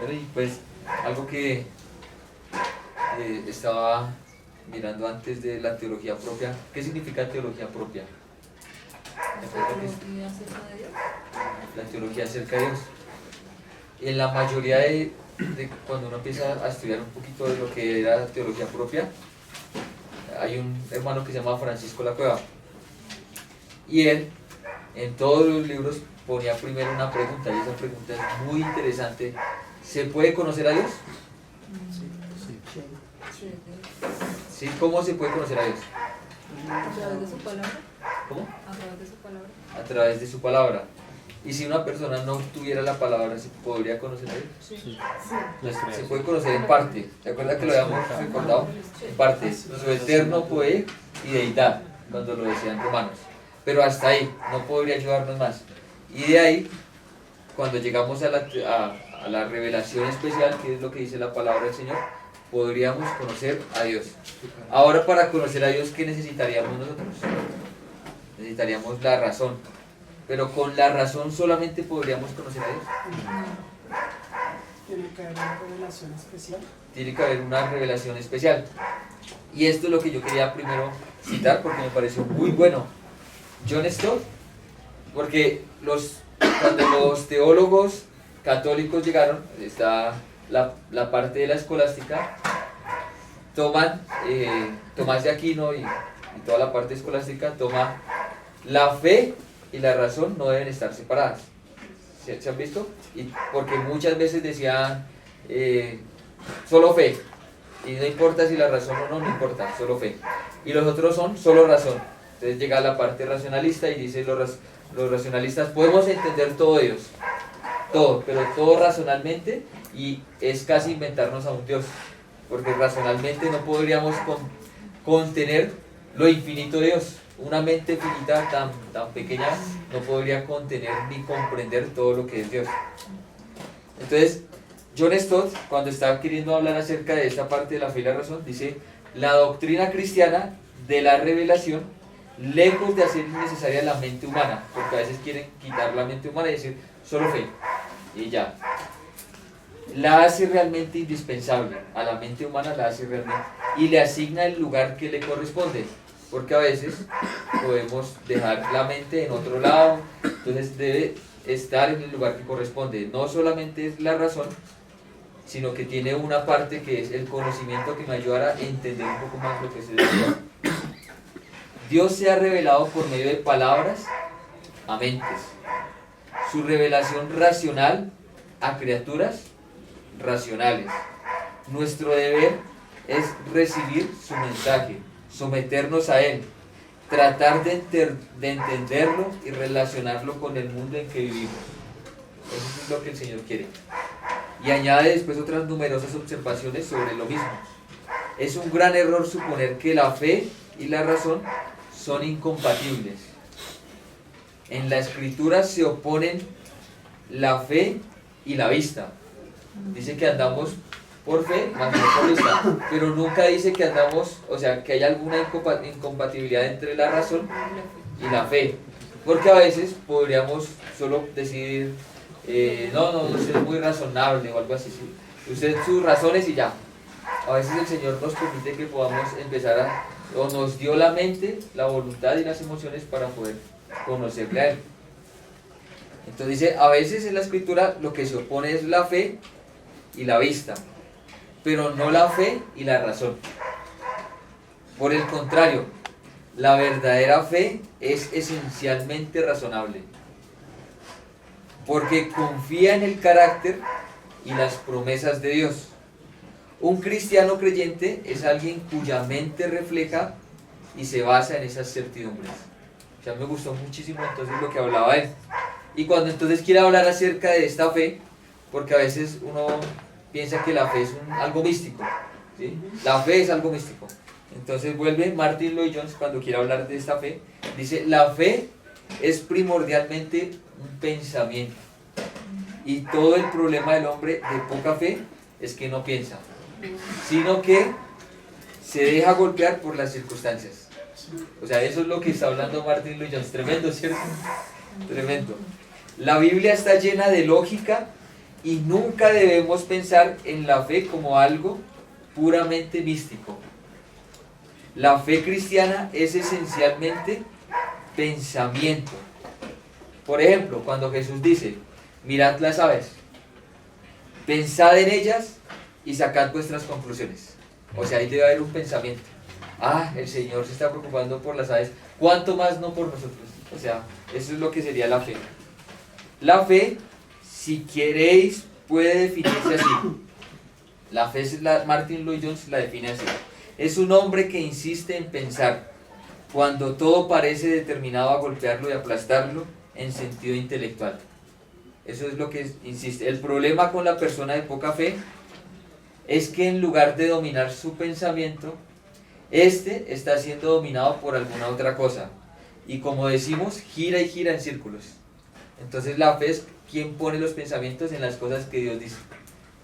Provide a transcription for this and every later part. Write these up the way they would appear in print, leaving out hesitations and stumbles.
Bueno, y pues algo que estaba mirando antes de la teología propia. ¿Qué significa teología propia? ¿Teología acerca de Dios? La teología acerca de Dios. En la mayoría de cuando uno empieza a estudiar un poquito de lo que era teología propia, hay un hermano que se llama Francisco La Cueva, y él en todos los libros ponía primero una pregunta, y esa pregunta es muy interesante. ¿Se puede conocer a Dios? Sí. ¿Sí? ¿Cómo se puede conocer a Dios? ¿A través de su palabra? ¿Cómo? ¿A través de su palabra? A través de su palabra. Y si una persona no tuviera la palabra, ¿se podría conocer a Dios? Sí. Pues, se puede conocer en parte. ¿Se acuerda que lo habíamos recordado? En parte. Su eterno poder y deidad, cuando lo decían Romanos. Pero hasta ahí, no podría ayudarnos más. Y de ahí, cuando llegamos a la revelación especial, que es lo que dice la palabra del Señor, podríamos conocer a Dios. Ahora, para conocer a Dios, ¿qué necesitaríamos nosotros? Necesitaríamos la razón. Pero con la razón solamente podríamos conocer a Dios. Tiene que haber una revelación especial. Tiene que haber una revelación especial. Y esto es lo que yo quería primero citar porque me pareció muy bueno. John Stott, porque cuando los teólogos católicos llegaron, está la parte de la escolástica, toman Tomás de Aquino y toda la parte escolástica toma la fe y la razón no deben estar separadas. ¿Se han visto? Y porque muchas veces decían solo fe, y no importa si la razón o no, no importa, solo fe. Y los otros son solo razón. Entonces llega la parte racionalista y dice los racionalistas podemos entender todo de Dios, todo, pero todo racionalmente, y es casi inventarnos a un Dios, porque racionalmente no podríamos contener lo infinito de Dios. Una mente finita tan pequeña no podría contener ni comprender todo lo que es Dios. Entonces, John Stott, cuando está queriendo hablar acerca de esta parte de la fe y la razón, dice: la doctrina cristiana de la revelación, lejos de hacer innecesaria la mente humana, porque a veces quieren quitar la mente humana y decir solo fe, y ya, la hace realmente indispensable. A la mente humana la hace realmente, y le asigna el lugar que le corresponde, porque a veces podemos dejar la mente en otro lado. Entonces debe estar en el lugar que corresponde. No solamente es la razón, sino que tiene una parte que es el conocimiento, que me ayudará a entender un poco más lo que se decía. Dios se ha revelado por medio de palabras a mentes, su revelación racional a criaturas racionales. Nuestro deber es recibir su mensaje, someternos a él, tratar de entenderlo y relacionarlo con el mundo en que vivimos. Eso es lo que el Señor quiere. Y añade después otras numerosas observaciones sobre lo mismo. Es un gran error suponer que la fe y la razón son incompatibles. En la Escritura se oponen la fe y la vista. Dice que andamos por fe, más no por vista, pero nunca dice que andamos, o sea, que hay alguna incompatibilidad entre la razón y la fe, porque a veces podríamos solo decir no, usted es muy razonable o algo así, ¿sí? Usted sus razones y ya. A veces el Señor nos permite que podamos empezar o nos dio la mente, la voluntad y las emociones para poder conocerle a Él. Entonces dice, a veces en la Escritura lo que se opone es la fe y la vista, pero no la fe y la razón. Por el contrario, la verdadera fe es esencialmente razonable, porque confía en el carácter y las promesas de Dios. Un cristiano creyente es alguien cuya mente refleja y se basa en esas certidumbres. O sea, me gustó muchísimo entonces lo que hablaba él. Y cuando entonces quiere hablar acerca de esta fe, porque a veces uno piensa que la fe es algo místico, ¿sí? La fe es algo místico. Entonces vuelve Martin Lloyd-Jones cuando quiere hablar de esta fe, dice: la fe es primordialmente un pensamiento, y todo el problema del hombre de poca fe es que no piensa, sino que se deja golpear por las circunstancias. O sea, eso es lo que está hablando Martin Lloyd-Jones. Tremendo, ¿cierto? Tremendo. La Biblia está llena de lógica Y nunca debemos pensar en la fe como algo puramente místico. La fe cristiana es esencialmente pensamiento. Por ejemplo, cuando Jesús dice, mirad las aves, pensad en ellas y sacad vuestras conclusiones. O sea, ahí debe haber un pensamiento. Ah, el Señor se está preocupando por las aves, ¿cuánto más no por nosotros? O sea, eso es lo que sería la fe. La fe, si queréis, puede definirse así. La fe, Martin Lloyd-Jones la define así. Es un hombre que insiste en pensar cuando todo parece determinado a golpearlo y aplastarlo en sentido intelectual. Eso es lo que insiste. El problema con la persona de poca fe es que en lugar de dominar su pensamiento, este está siendo dominado por alguna otra cosa. Y como decimos, gira y gira en círculos. Entonces la fe es quien pone los pensamientos en las cosas que Dios dice.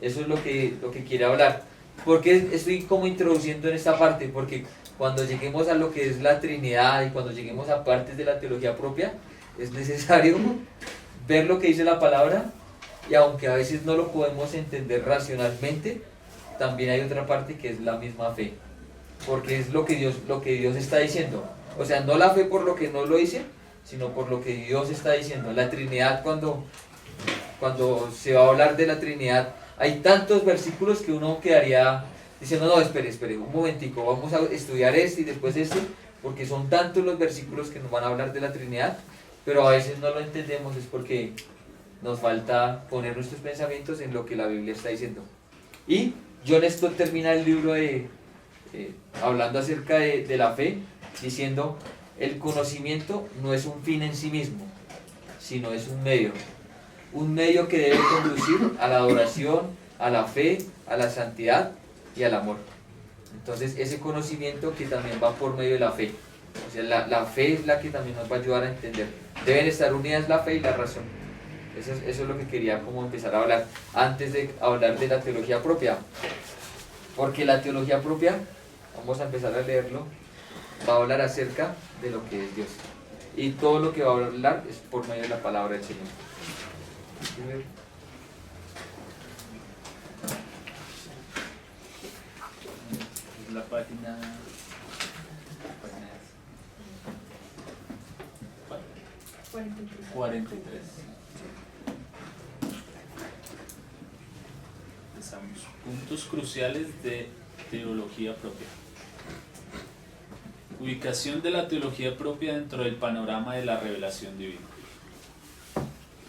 Eso es lo que quiere hablar. ¿Por qué estoy como introduciendo en esta parte? Porque cuando lleguemos a lo que es la Trinidad y cuando lleguemos a partes de la teología propia, es necesario ver lo que dice la palabra, y aunque a veces no lo podemos entender racionalmente, también hay otra parte que es la misma fe, porque es lo que Dios está diciendo. O sea, no la fe por lo que no lo dice, sino por lo que Dios está diciendo. La Trinidad, cuando se va a hablar de la Trinidad, hay tantos versículos que uno quedaría diciendo, no, espere, un momentico, vamos a estudiar este y después este, porque son tantos los versículos que nos van a hablar de la Trinidad, pero a veces no lo entendemos, es porque nos falta poner nuestros pensamientos en lo que la Biblia está diciendo. Y John Stott termina el libro hablando acerca de la fe, diciendo, el conocimiento no es un fin en sí mismo, sino es un medio que debe conducir a la adoración, a la fe, a la santidad y al amor. Entonces ese conocimiento que también va por medio de la fe, o sea, la fe es la que también nos va a ayudar a entender. Deben estar unidas la fe y la razón. Eso es lo que quería como empezar a hablar antes de hablar de la teología propia, porque la teología propia, vamos a empezar a leerlo, va a hablar acerca de lo que es Dios, y todo lo que va a hablar es por medio de la palabra del Señor. La página 43. Empezamos. Puntos cruciales de teología propia. Ubicación de la teología propia dentro del panorama de la revelación divina.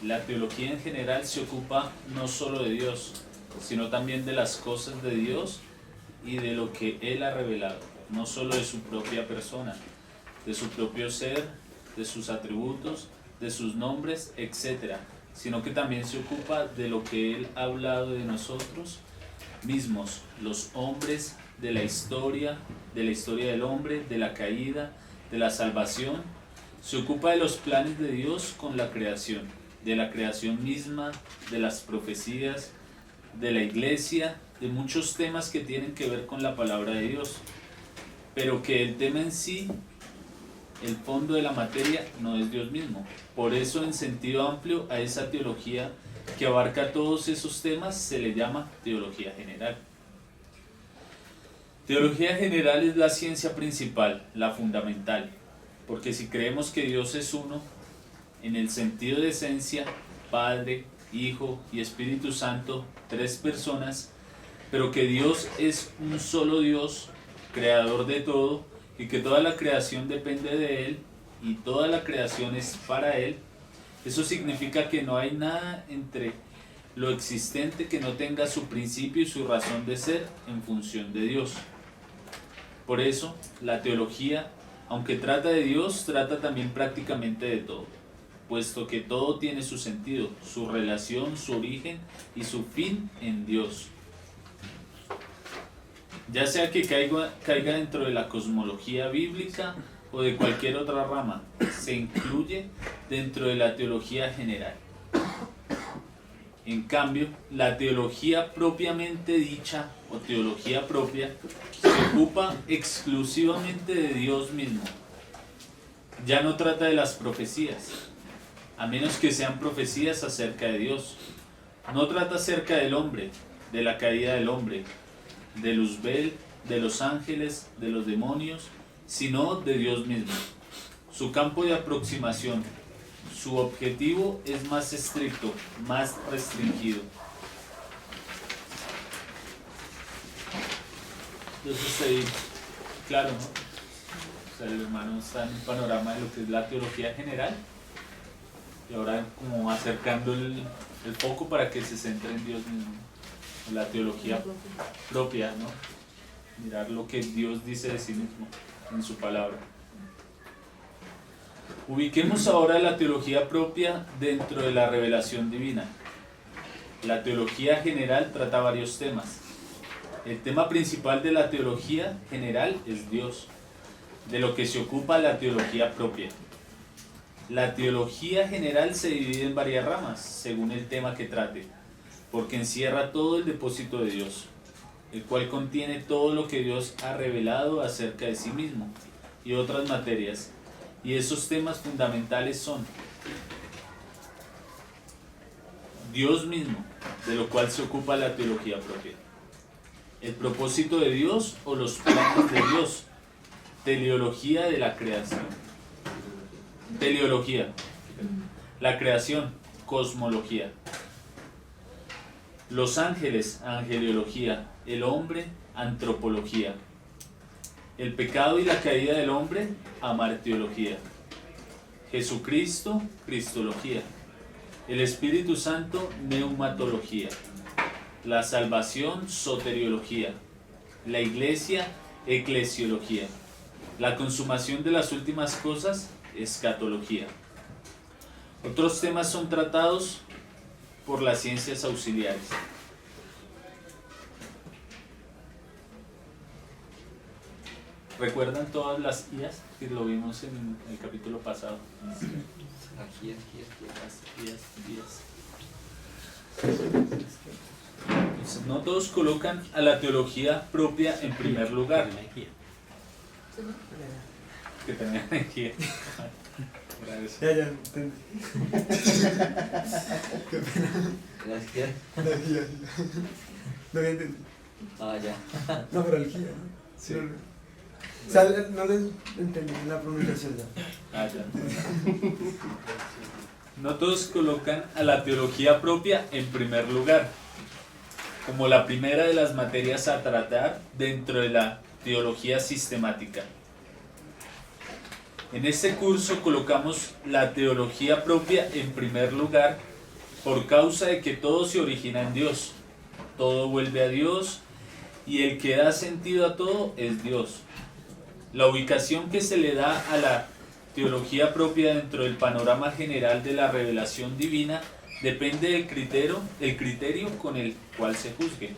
La teología en general se ocupa no solo de Dios, sino también de las cosas de Dios y de lo que Él ha revelado, no solo de su propia persona, de su propio ser, de sus atributos, de sus nombres, etc., sino que también se ocupa de lo que Él ha hablado de nosotros mismos, los hombres, de la historia del hombre, de la caída, de la salvación. Se ocupa de los planes de Dios con la creación, de la creación misma, de las profecías, de la iglesia, de muchos temas que tienen que ver con la palabra de Dios, pero que el tema en sí, el fondo de la materia, no es Dios mismo. Por eso, en sentido amplio, a esa teología que abarca todos esos temas se le llama teología general. Teología general es la ciencia principal, la fundamental, porque si creemos que Dios es uno, en el sentido de esencia, Padre, Hijo y Espíritu Santo, tres personas, pero que Dios es un solo Dios, creador de todo, y que toda la creación depende de Él, y toda la creación es para Él, eso significa que no hay nada entre lo existente que no tenga su principio y su razón de ser en función de Dios. Por eso, la teología, aunque trata de Dios, trata también prácticamente de todo, puesto que todo tiene su sentido, su relación, su origen y su fin en Dios. Ya sea que caiga dentro de la cosmología bíblica o de cualquier otra rama, se incluye dentro de la teología general. En cambio, la teología propiamente dicha o teología propia se ocupa exclusivamente de Dios mismo. Ya no trata de las profecías, a menos que sean profecías acerca de Dios, No trata acerca del hombre, de la caída del hombre, de Luzbel, de los ángeles, de los demonios, sino de Dios mismo. Su campo de aproximación, su objetivo es más estricto, más restringido. Entonces ahí, claro, ¿no? O sea, el hermano está en un panorama de lo que es la teología general y ahora como acercando el foco para que se centre en Dios mismo, en la teología propia, ¿no? Mirar lo que Dios dice de sí mismo en su palabra. Ubiquemos ahora la teología propia dentro de la revelación divina. La teología general trata varios temas. El tema principal de la teología general es Dios, de lo que se ocupa la teología propia. La teología general se divide en varias ramas, según el tema que trate, porque encierra todo el depósito de Dios, el cual contiene todo lo que Dios ha revelado acerca de sí mismo y otras materias. Y esos temas fundamentales son Dios mismo, de lo cual se ocupa la teología propia, el propósito de Dios o los planes de Dios, teleología de la creación, teleología, la creación, cosmología, los ángeles, angeliología, el hombre, antropología, el pecado y la caída del hombre, amartiología, Jesucristo, cristología, el Espíritu Santo, neumatología, la salvación, soteriología, la iglesia, eclesiología, la consumación de las últimas cosas, escatología. Otros temas son tratados por las ciencias auxiliares. ¿Recuerdan todas las IAS que lo vimos en el capítulo pasado? Aquí. Las IAS. Entonces, no todos colocan a la teología propia en primer lugar. Que tenía energía. Gracias. Ya, entendí. Gracias. No había entendido. Ah, ya. No, pero el guía, ¿no? Sí. O sea, no le entendí la pronunciación ya. Ah, ya. No todos colocan a la teología propia en primer lugar, como la primera de las materias a tratar dentro de la teología sistemática. En este curso colocamos la teología propia en primer lugar por causa de que todo se origina en Dios, todo vuelve a Dios y el que da sentido a todo es Dios. La ubicación que se le da a la teología propia dentro del panorama general de la revelación divina depende del criterio con el cual se juzgue.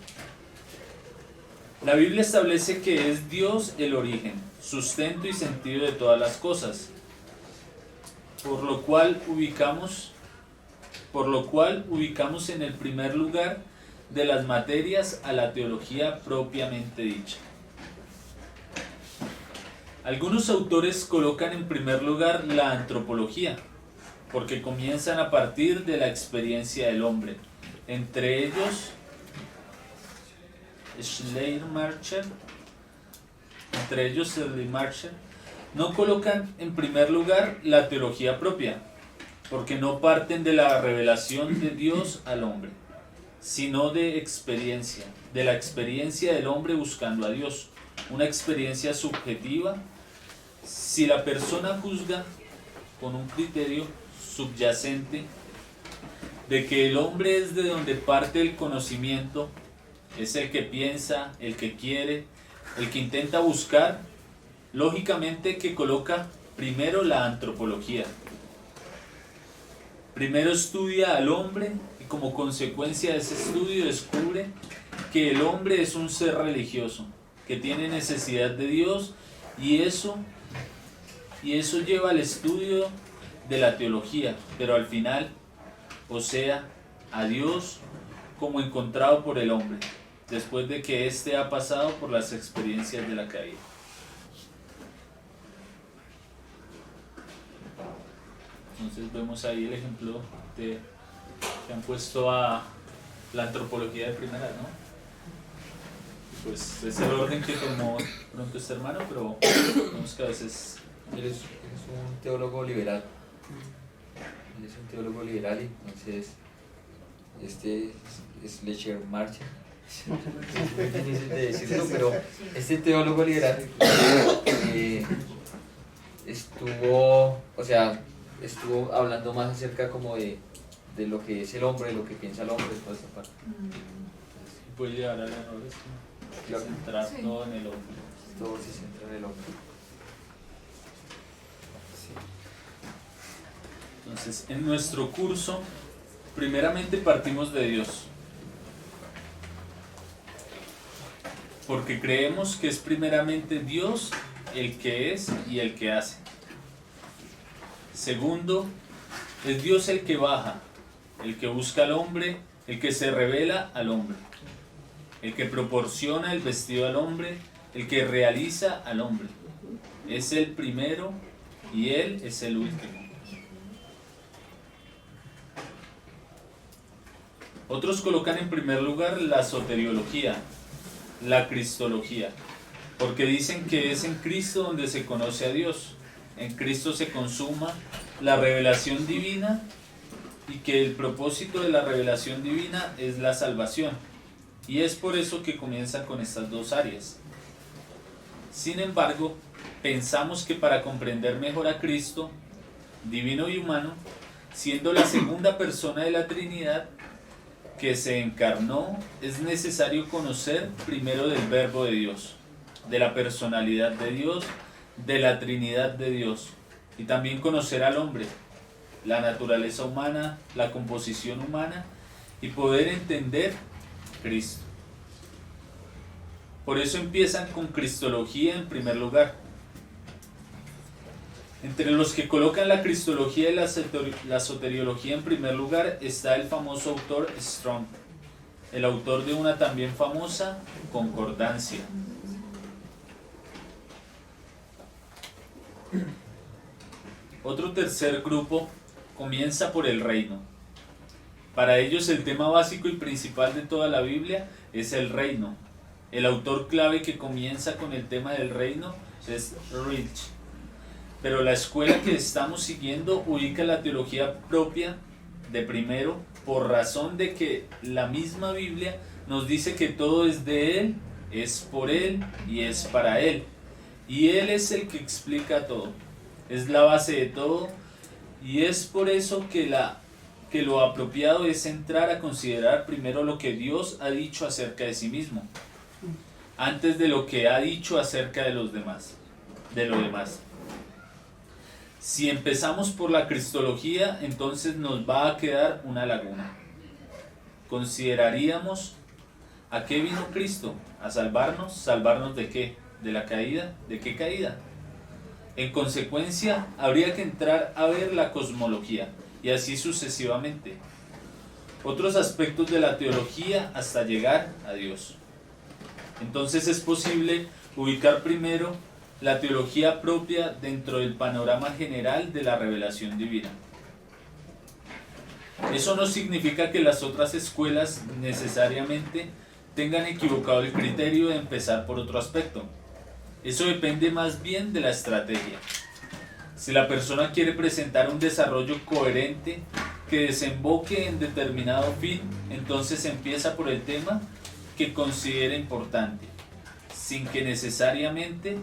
La Biblia establece que es Dios el origen, sustento y sentido de todas las cosas, por lo cual ubicamos en el primer lugar de las materias a la teología propiamente dicha. Algunos autores colocan en primer lugar la antropología, porque comienzan a partir de la experiencia del hombre, entre ellos Schleiermacher, no colocan en primer lugar la teología propia, porque no parten de la revelación de Dios al hombre, sino de la experiencia del hombre buscando a Dios, una experiencia subjetiva. Si la persona juzga con un criterio subyacente de que el hombre es de donde parte el conocimiento, es el que piensa, el que quiere, el que intenta buscar, lógicamente que coloca primero la antropología. Primero estudia al hombre y como consecuencia de ese estudio descubre que el hombre es un ser religioso, que tiene necesidad de Dios y eso lleva al estudio de la teología, pero al final, o sea, a Dios como encontrado por el hombre, después de que éste ha pasado por las experiencias de la caída. Entonces vemos ahí el ejemplo que han puesto a la antropología de primera, ¿no? Pues es el orden que tomó pronto este hermano, pero vemos que a veces... Él es un teólogo liberal. Él es un teólogo liberal y entonces este es Lecher Marcha. Es muy difícil de decirlo, pero este teólogo liberal estuvo hablando más acerca como de lo que es el hombre, de lo que piensa el hombre, toda esta parte. Puede llegar al error, Claro. centrar Sí. todo en el hombre. Todo se centra en el hombre. Entonces, en nuestro curso, primeramente partimos de Dios. Porque creemos que es primeramente Dios el que es y el que hace. Segundo, es Dios el que baja, el que busca al hombre, el que se revela al hombre, el que proporciona el vestido al hombre, el que realiza al hombre. Es el primero y Él es el último. Otros colocan en primer lugar la soteriología, la cristología, porque dicen que es en Cristo donde se conoce a Dios. En Cristo se consuma la revelación divina y que el propósito de la revelación divina es la salvación. Y es por eso que comienza con estas dos áreas. Sin embargo, pensamos que para comprender mejor a Cristo, divino y humano, siendo la segunda persona de la Trinidad, que se encarnó, es necesario conocer primero del Verbo de Dios, de la personalidad de Dios, de la Trinidad de Dios, y también conocer al hombre, la naturaleza humana, la composición humana, y poder entender Cristo. Por eso empiezan con cristología en primer lugar. Entre los que colocan la cristología y la soteriología en primer lugar está el famoso autor Strong, el autor de una también famosa concordancia. Otro tercer grupo comienza por el reino. Para ellos el tema básico y principal de toda la Biblia es el reino. El autor clave que comienza con el tema del reino es Rich. Pero la escuela que estamos siguiendo ubica la teología propia de primero por razón de que la misma Biblia nos dice que todo es de Él, es por Él y es para Él. Y Él es el que explica todo, es la base de todo y es por eso que lo apropiado es entrar a considerar primero lo que Dios ha dicho acerca de sí mismo, antes de lo que ha dicho acerca de los demás, de lo demás. Si empezamos por la cristología, entonces nos va a quedar una laguna. Consideraríamos ¿a qué vino Cristo? ¿A salvarnos? ¿Salvarnos de qué? ¿De la caída? ¿De qué caída? En consecuencia, habría que entrar a ver la cosmología, y así sucesivamente. Otros aspectos de la teología hasta llegar a Dios. Entonces es posible ubicar primero la teología propia dentro del panorama general de la revelación divina. Eso no significa que las otras escuelas necesariamente tengan equivocado el criterio de empezar por otro aspecto. Eso depende más bien de la estrategia. Si la persona quiere presentar un desarrollo coherente que desemboque en determinado fin, entonces empieza por el tema que considera importante, sin que necesariamente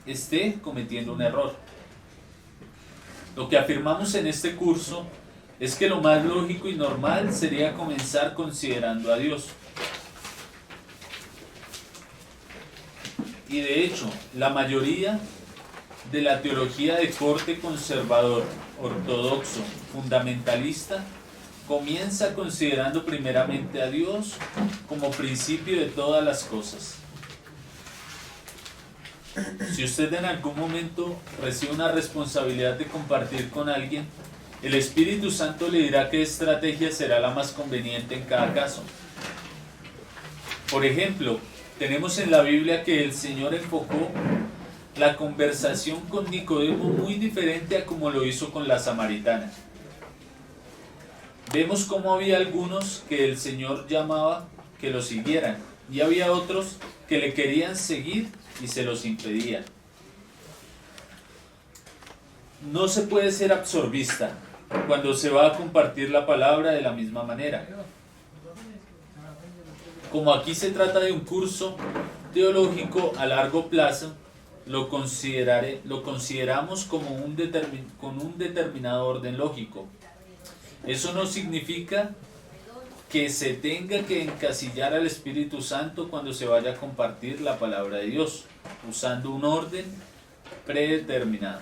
esté cometiendo un error. Lo que afirmamos en este curso es que lo más lógico y normal sería comenzar considerando a Dios. Y de hecho, la mayoría de la teología de corte conservador, ortodoxo, fundamentalista, comienza considerando primeramente a Dios como principio de todas las cosas. Si usted en algún momento recibe una responsabilidad de compartir con alguien, el Espíritu Santo le dirá qué estrategia será la más conveniente en cada caso. Por ejemplo, tenemos en la Biblia que el Señor enfocó la conversación con Nicodemo muy diferente a como lo hizo con la samaritana. vemos cómo había algunos que el Señor llamaba que lo siguieran, y había otros que le querían seguir y se los impedían. No se puede ser absorbista cuando se va a compartir la palabra de la misma manera. Como aquí se trata de un curso teológico a largo plazo, lo consideramos como con un determinado orden lógico. Eso no significa que se tenga que encasillar al Espíritu Santo cuando se vaya a compartir la palabra de Dios, usando un orden predeterminado.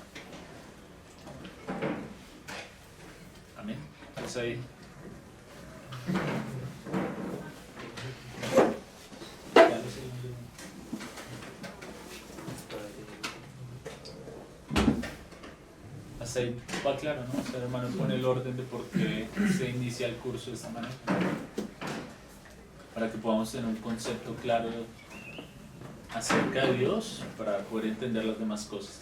Amén. Pues ahí. Hasta ahí va claro, ¿no? O sea, el hermano pone el orden de por qué se inicia el curso de esta manera, para que podamos tener un concepto claro acerca de Dios, para poder entender las demás cosas.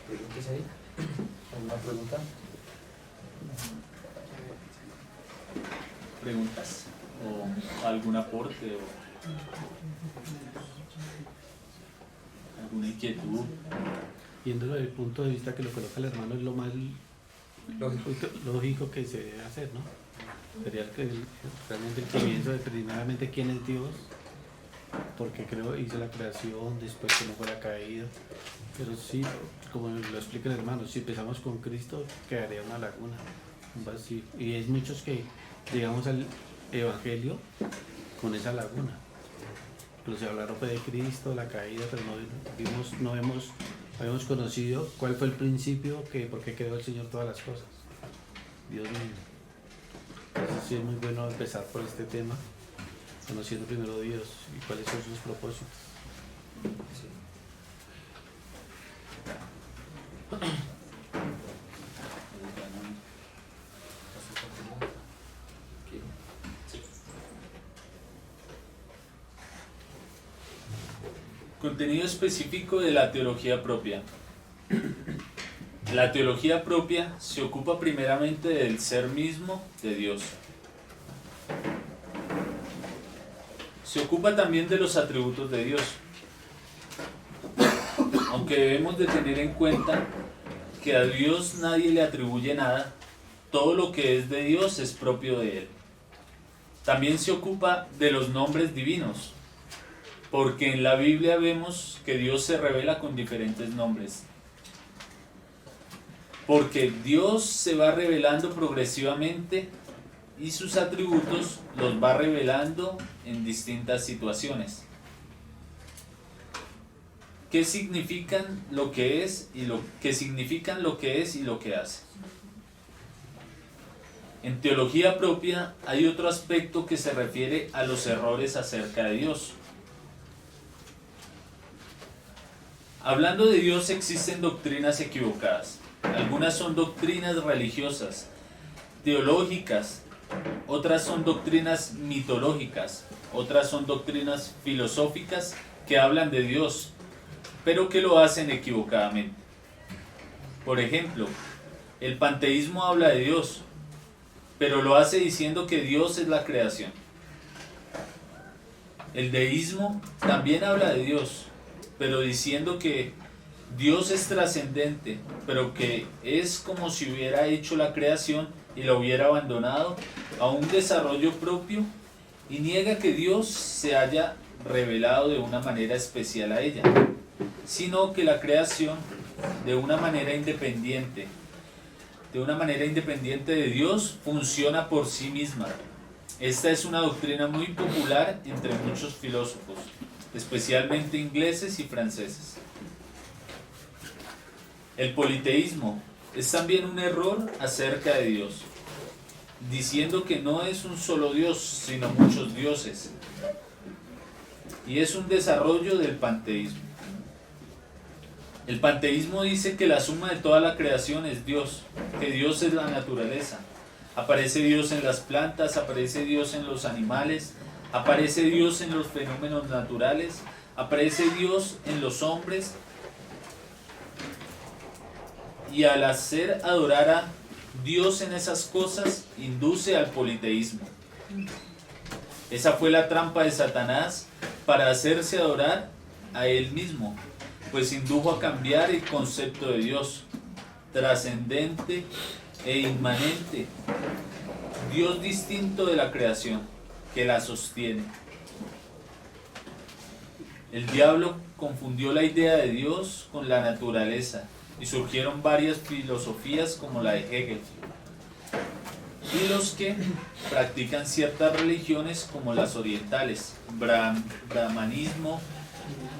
¿Preguntas ahí? ¿Alguna pregunta? ¿Preguntas? ¿O algún aporte? ¿O alguna inquietud? Viéndolo desde el punto de vista que lo coloca el hermano, es lo más lógico que se debe hacer, ¿no? Sería realmente el comienzo de primeramente quién es Dios, porque creo hizo la creación, después cómo fue la caída. Pero sí, como lo explica el hermano, si empezamos con Cristo, quedaría una laguna, un vacío. Y es muchos que llegamos al Evangelio con esa laguna. Incluso hablaron fue de Cristo, la caída, pero no habíamos conocido cuál fue el principio, por qué creó el Señor todas las cosas. Dios mío. Entonces sí es muy bueno empezar por este tema, conociendo primero a Dios y cuáles son sus propósitos. Sí. Contenido específico de la teología propia. La teología propia se ocupa primeramente del ser mismo de Dios. Se ocupa también de los atributos de Dios. Aunque debemos de tener en cuenta que a Dios nadie le atribuye nada, todo lo que es de Dios es propio de Él. También se ocupa de los nombres divinos, porque en la Biblia vemos que Dios se revela con diferentes nombres. Porque Dios se va revelando progresivamente y sus atributos los va revelando en distintas situaciones. ¿Qué significan lo que es y lo que hace? En teología propia hay otro aspecto que se refiere a los errores acerca de Dios. Hablando de Dios existen doctrinas equivocadas. Algunas son doctrinas religiosas, teológicas, otras son doctrinas mitológicas, otras son doctrinas filosóficas que hablan de Dios, pero que lo hacen equivocadamente. Por ejemplo, el panteísmo habla de Dios, pero lo hace diciendo que Dios es la creación. El deísmo también habla de Dios, pero diciendo que Dios es trascendente, pero que es como si hubiera hecho la creación y la hubiera abandonado a un desarrollo propio, y niega que Dios se haya revelado de una manera especial a ella, sino que la creación de una manera independiente de Dios funciona por sí misma. Esta es una doctrina muy popular entre muchos filósofos, especialmente ingleses y franceses. El politeísmo es también un error acerca de Dios, diciendo que no es un solo Dios, sino muchos dioses. Y es un desarrollo del panteísmo. El panteísmo dice que la suma de toda la creación es Dios, que Dios es la naturaleza. Aparece Dios en las plantas, aparece Dios en los animales, aparece Dios en los fenómenos naturales, aparece Dios en los hombres. Y al hacer adorar Dios en esas cosas induce al politeísmo. Esa fue la trampa de Satanás para hacerse adorar a él mismo, pues indujo a cambiar el concepto de Dios, trascendente e inmanente, Dios distinto de la creación, que la sostiene. El diablo confundió la idea de Dios con la naturaleza y surgieron varias filosofías como la de Hegel. Y los que practican ciertas religiones como las orientales, brahmanismo,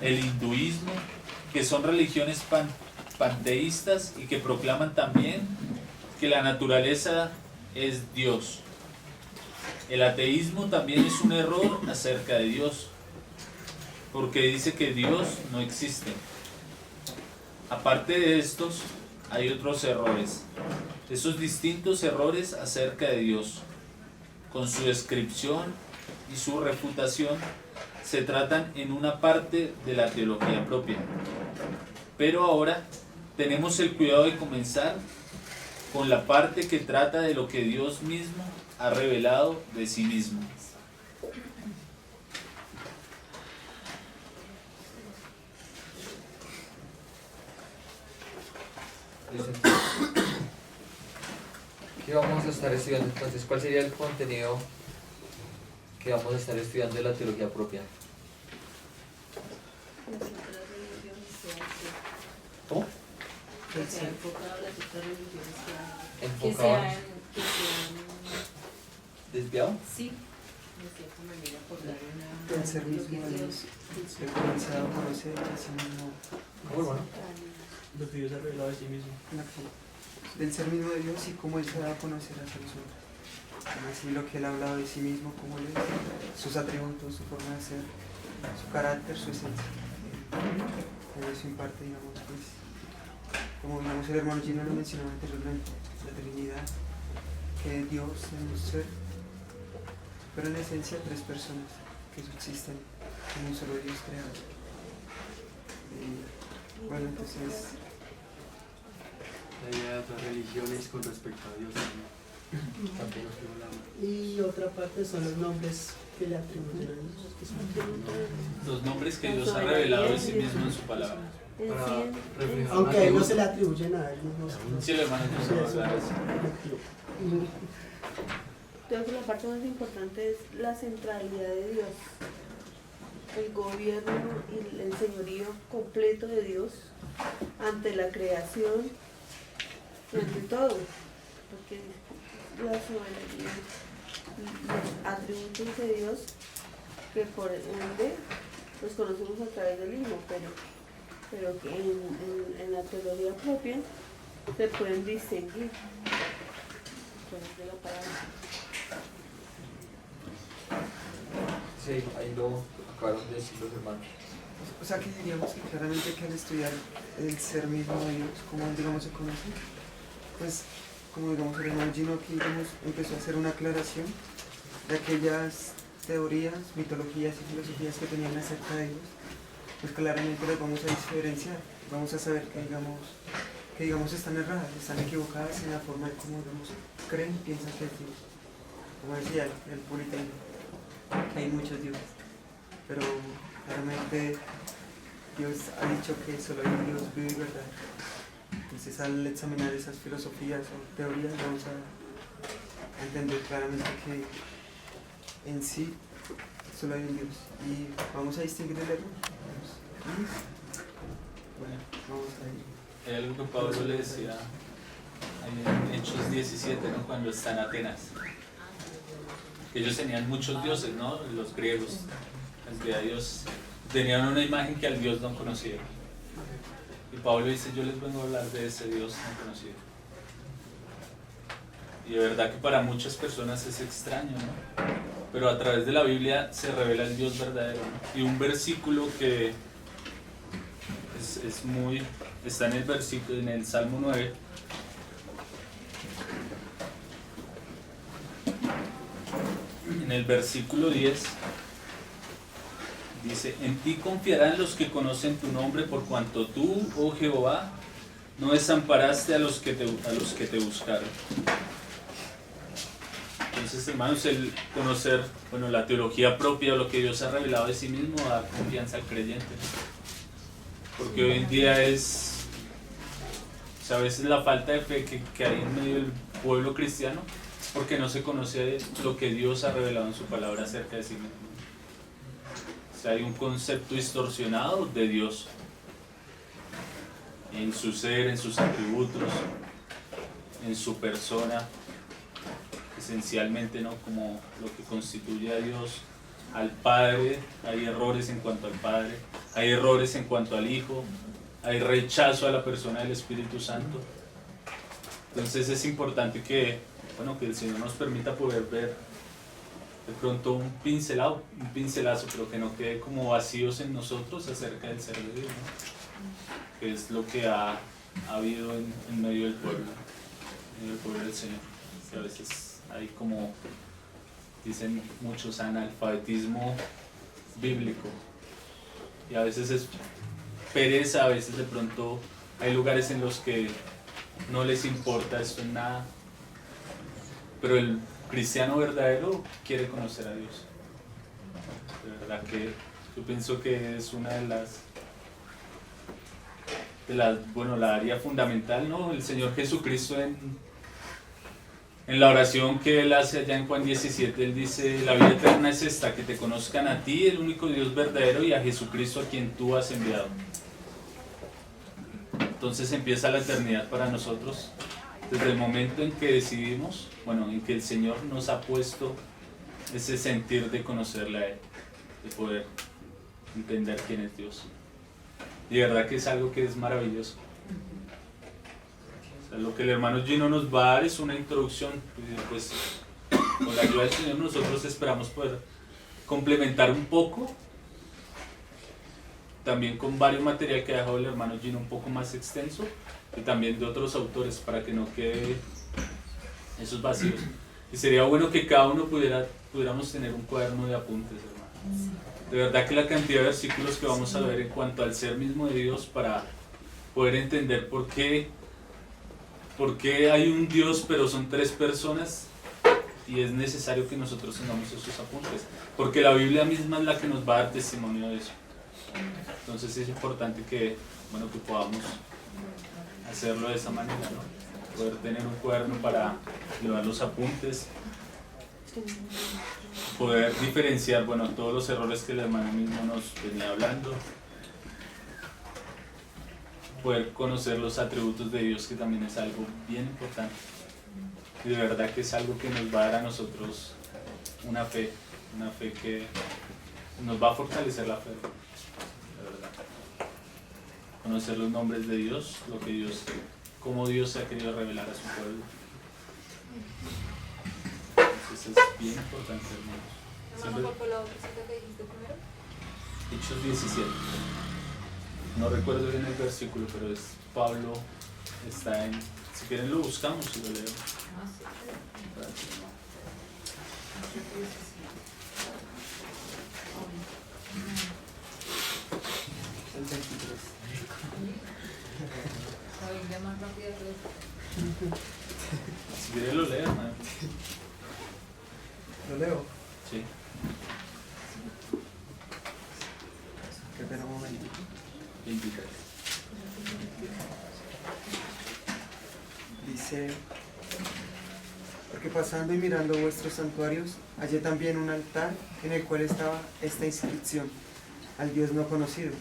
el hinduismo, que son religiones panteístas y que proclaman también que la naturaleza es Dios. El ateísmo también es un error acerca de Dios, porque dice que Dios no existe. Aparte de estos, hay otros errores. Esos distintos errores acerca de Dios, con su descripción y su refutación, se tratan en una parte de la teología propia. Pero ahora tenemos el cuidado de comenzar con la parte que trata de lo que Dios mismo ha revelado de sí mismo. ¿Qué vamos a estar estudiando entonces? ¿Cuál sería el contenido que vamos a estar estudiando de la teología propia? Las otras religiones ¿Cómo? que se han enfocado a las otras religiones que Enfocado, sean, desviado. sí, de cierta manera por dar una El ser lo que mismo de Dios He comenzado a conocer a sí mismo, Muy bueno. Lo que Dios ha revelado de sí mismo. del ser mismo de Dios y cómo Él se da a conocer a los hombres. Así lo que Él ha hablado de sí mismo, cómo Él es, sus atributos, su forma de ser, su carácter, su esencia. Eso imparte, digamos, pues, como digamos el hermano Gino lo mencionaba anteriormente, la Trinidad, que es Dios en un ser, pero en esencia tres personas que subsisten en un solo Dios creado. Bueno, entonces, La idea de otras religiones con respecto a Dios también nos hablaba. Y otra parte son los nombres que le atribuyen a Dios, que son Los nombres que Dios ha revelado de sí mismo en su palabra. Para reflejar aunque a él no Dios. se le atribuyen a él mismo. Sí, el hermano nos Sí, va a eso hablar es eso. colectivo. Creo que la parte más importante es la centralidad de Dios, el gobierno y el señorío completo de Dios ante la creación y ante todo, porque la soberanía y los atributos de Dios que por ende los conocemos a través del mismo, pero que en la teología propia se pueden distinguir a través de la palabra. Sí, ahí lo acabaron de decir los hermanos. o sea que diríamos que claramente que al estudiar el ser mismo de Dios, como digamos se conoce, pues como digamos el hermano Gino aquí digamos, empezó a hacer una aclaración de aquellas teorías, mitologías y filosofías que tenían acerca de Dios, pues claramente las vamos a diferenciar, vamos a saber que digamos están erradas, están equivocadas en la forma de cómo digamos, creen y piensan que es Dios. Como decía el politeísmo, que hay muchos dioses, pero claramente Dios ha dicho que solo hay un Dios vivo y verdadero. Entonces al examinar esas filosofías o teorías vamos a entender claramente que en sí solo hay un Dios y vamos a distinguir el error. Bueno, vamos a ir. Hay algo que Pablo le decía en Hechos 17, ¿no? Cuando está en Atenas. Que ellos tenían muchos dioses, ¿no? Los griegos, cantidad de dioses. Tenían una imagen que al Dios no conocía. Y Pablo dice, yo les vengo a hablar de ese Dios no conocido. Y de verdad que para muchas personas es extraño, ¿no? Pero a través de la Biblia se revela el Dios verdadero, ¿no? Y un versículo que es muy... está en el versículo, en el Salmo 9. En el versículo 10 dice, en ti confiarán los que conocen tu nombre por cuanto tú, oh Jehová, no desamparaste a los que te buscaron. Entonces, hermanos, el conocer, bueno, la teología propia o lo que Dios ha revelado de sí mismo da confianza al creyente. Porque hoy en día es, o sea, a veces la falta de fe que hay en medio del pueblo cristiano, porque no se conoce lo que Dios ha revelado en su palabra acerca de sí mismo. O sea, hay un concepto distorsionado de Dios en su ser, en sus atributos, en su persona, esencialmente, ¿no? Como lo que constituye a Dios, al Padre. Hay errores en cuanto al Padre, hay errores en cuanto al Hijo, hay rechazo a la persona del Espíritu Santo. Entonces es importante que, bueno, que el Señor nos permita poder ver de pronto un pincelazo, pero que no quede como vacíos en nosotros acerca del ser de Dios, ¿no? Que es lo que ha habido en medio del pueblo del Señor. Que a veces hay, como dicen muchos, analfabetismo bíblico, y a veces es pereza, a veces de pronto hay lugares en los que no les importa esto en nada, pero el cristiano verdadero quiere conocer a Dios. De verdad que yo pienso que es una de las bueno, la área fundamental, ¿no? El Señor Jesucristo en la oración que Él hace allá en Juan 17, Él dice: la vida eterna es esta, que te conozcan a ti, el único Dios verdadero, y a Jesucristo a quien tú has enviado. Entonces empieza la eternidad para nosotros desde el momento en que decidimos, bueno, en que el Señor nos ha puesto ese sentir de conocerle a Él, de poder entender quién es Dios. Y de verdad que es algo que es maravilloso. O sea, lo que el hermano Gino nos va a dar es una introducción, pues con la ayuda del Señor nosotros esperamos poder complementar un poco, también con varios material que ha dejado el hermano Gino un poco más extenso, y también de otros autores, para que no quede esos vacíos. Y sería bueno que cada uno pudiéramos tener un cuaderno de apuntes, hermano. De verdad que la cantidad de versículos que vamos a ver en cuanto al ser mismo de Dios, para poder entender por qué hay un Dios pero son tres personas, y es necesario que nosotros tengamos esos apuntes, porque la Biblia misma es la que nos va a dar testimonio de eso. Entonces es importante que, bueno, que podamos hacerlo de esa manera, ¿no? Poder tener un cuaderno para llevar los apuntes, poder diferenciar, bueno, todos los errores que el hermano mismo nos venía hablando, poder conocer los atributos de Dios, que también es algo bien importante, y de verdad que es algo que nos va a dar a nosotros una fe que nos va a fortalecer la fe, de verdad. Conocer los nombres de Dios, lo que Dios, cómo Dios se ha querido revelar a su pueblo. Entonces es bien importante, hermanos. Hermano, ¿cuál fue la otra cita que dijiste primero? Hechos 17. No recuerdo bien el versículo, pero es Pablo, está en... Si quieren lo buscamos y lo leemos. El 23. La Biblia más rápida que es. Si quieren lo leen, hermano. ¿Lo leo? Sí. Qué pena, un momento. 23. Dice: porque pasando y mirando vuestros santuarios, hallé también un altar en el cual estaba esta inscripción: al Dios no conocido,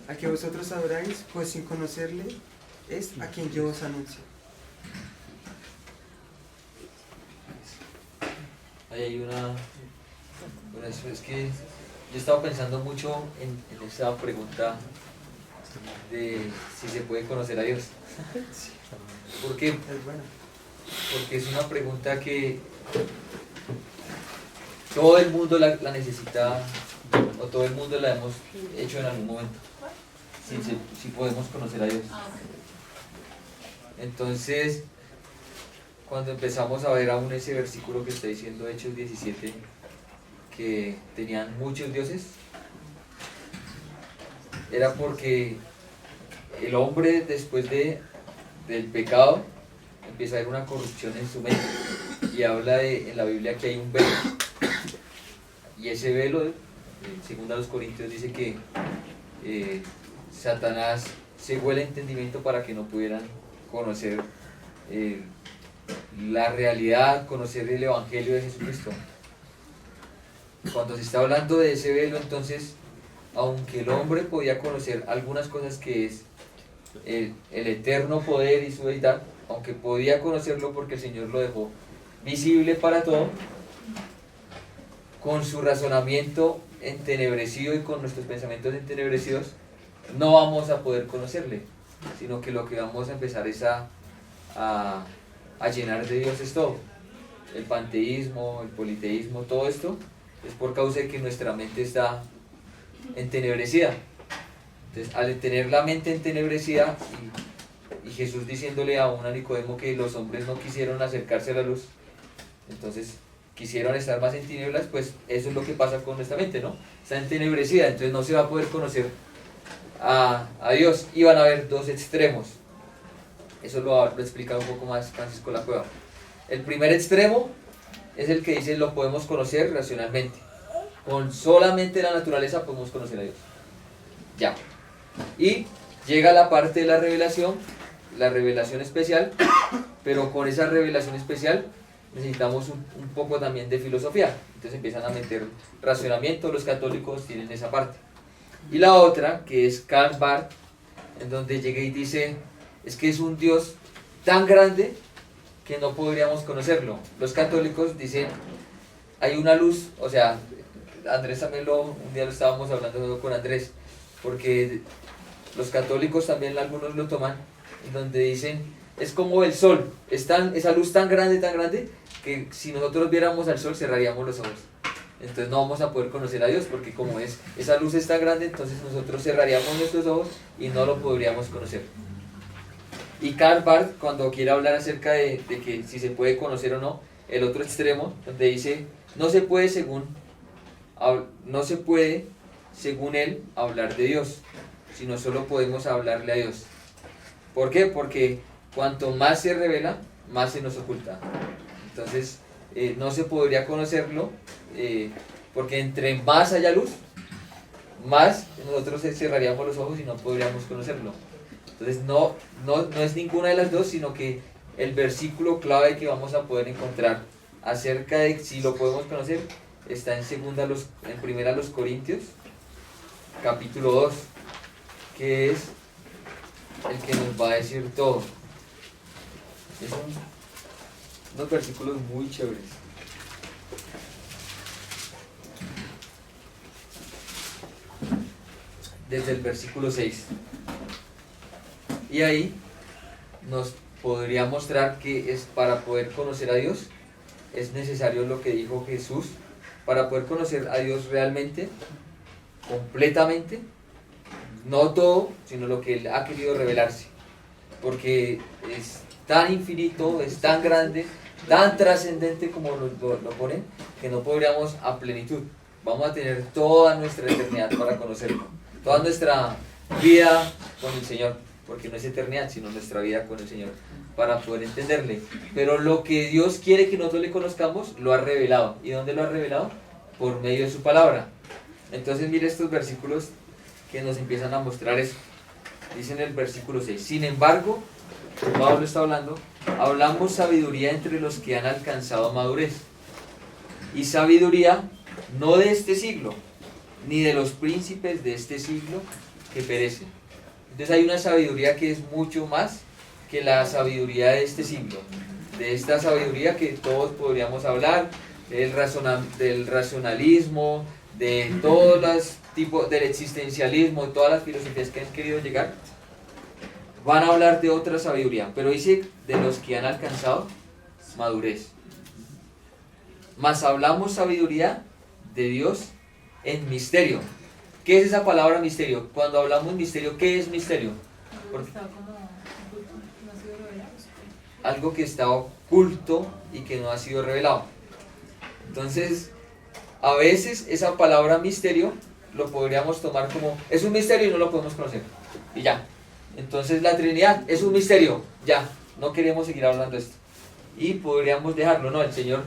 a que vosotros adoráis, pues sin conocerle es a quien yo os anuncio. Ahí hay una... Bueno, es que yo estaba pensando mucho en esa pregunta de si se puede conocer a Dios. ¿Por qué? Es buena. Porque es una pregunta que todo el mundo la necesita, o todo el mundo la hemos hecho en algún momento. Si podemos conocer a Dios. Entonces, cuando empezamos a ver aún ese versículo que está diciendo Hechos 17, que tenían muchos dioses, era porque el hombre después del pecado empieza a haber una corrupción en su mente. Y habla en la Biblia que hay un velo. Y ese velo, según a los Corintios, dice que Satanás cegó el entendimiento para que no pudieran conocer la realidad, conocer el Evangelio de Jesucristo. Cuando se está hablando de ese velo, entonces, aunque el hombre podía conocer algunas cosas que es el eterno poder y su deidad, aunque podía conocerlo porque el Señor lo dejó visible para todo, con su razonamiento entenebrecido y con nuestros pensamientos entenebrecidos, no vamos a poder conocerle, sino que lo que vamos a empezar es a llenar de Dios es todo. El panteísmo, el politeísmo, todo esto es por causa de que nuestra mente está entenebrecida. Entonces, al tener la mente entenebrecida y Jesús diciéndole a un Nicodemo que los hombres no quisieron acercarse a la luz, entonces quisieron estar más en tinieblas, pues eso es lo que pasa con nuestra mente, ¿no? Está entenebrecida, entonces no se va a poder conocer a Dios, y van a haber dos extremos. Eso lo ha explicado un poco más Francisco La Cueva. El primer extremo es el que dice lo podemos conocer racionalmente. Con solamente la naturaleza podemos conocer a Dios. Ya. Y llega la parte de la revelación especial, pero con esa revelación especial necesitamos un poco también de filosofía. Entonces empiezan a meter racionamiento, los católicos tienen esa parte. Y la otra, que es Karl Barth, en donde llega y dice, es que es un Dios tan grande que no podríamos conocerlo. Los católicos dicen, hay una luz, o sea, Andrés también un día lo estábamos hablando con Andrés, porque los católicos también algunos lo toman, en donde dicen, es como el sol, esa luz tan grande, que si nosotros viéramos al sol cerraríamos los ojos. Entonces no vamos a poder conocer a Dios, porque como esa luz es tan grande, entonces nosotros cerraríamos nuestros ojos y no lo podríamos conocer. Y Karl Barth, cuando quiere hablar acerca de que si se puede conocer o no, el otro extremo, donde dice, no se puede según él hablar de Dios, sino solo podemos hablarle a Dios. ¿Por qué? Porque cuanto más se revela, más se nos oculta. Entonces no se podría conocerlo, porque entre más haya luz, más nosotros cerraríamos los ojos y no podríamos conocerlo. Entonces no es ninguna de las dos, sino que el versículo clave que vamos a poder encontrar acerca de si lo podemos conocer está en primera los Corintios, capítulo 2, que es el que nos va a decir todo. Son unos versículos muy chéveres. Desde el versículo 6. Y ahí nos podría mostrar que es para poder conocer a Dios, es necesario lo que dijo Jesús, para poder conocer a Dios realmente, completamente, no todo, sino lo que Él ha querido revelarse, porque es tan infinito, es tan grande, tan trascendente como lo ponen, que no podríamos a plenitud. Vamos a tener toda nuestra eternidad para conocerlo, toda nuestra vida con el Señor, porque no es eternidad, sino nuestra vida con el Señor, para poder entenderle. Pero lo que Dios quiere que nosotros le conozcamos, lo ha revelado. ¿Y dónde lo ha revelado? Por medio de su palabra. Entonces mire estos versículos que nos empiezan a mostrar eso. Dice en el versículo 6, sin embargo, Pablo está hablando, hablamos sabiduría entre los que han alcanzado madurez. Y sabiduría no de este siglo, ni de los príncipes de este siglo que perecen. Entonces hay una sabiduría que es mucho más que la sabiduría de este siglo, de esta sabiduría que todos podríamos hablar, del racionalismo, de todos los tipos, del existencialismo, de todas las filosofías que han querido llegar. Van a hablar de otra sabiduría, pero dice de los que han alcanzado madurez. Mas hablamos sabiduría de Dios en misterio. ¿Qué es esa palabra misterio? Cuando hablamos misterio, ¿qué es misterio? Porque Está como oculto, no ha sido revelado. algo que está oculto y que no ha sido revelado. Entonces, a veces esa palabra misterio lo podríamos tomar como, es un misterio y no lo podemos conocer. Y ya. Entonces la Trinidad es un misterio, ya, no queremos seguir hablando de esto. Y podríamos dejarlo, no, el Señor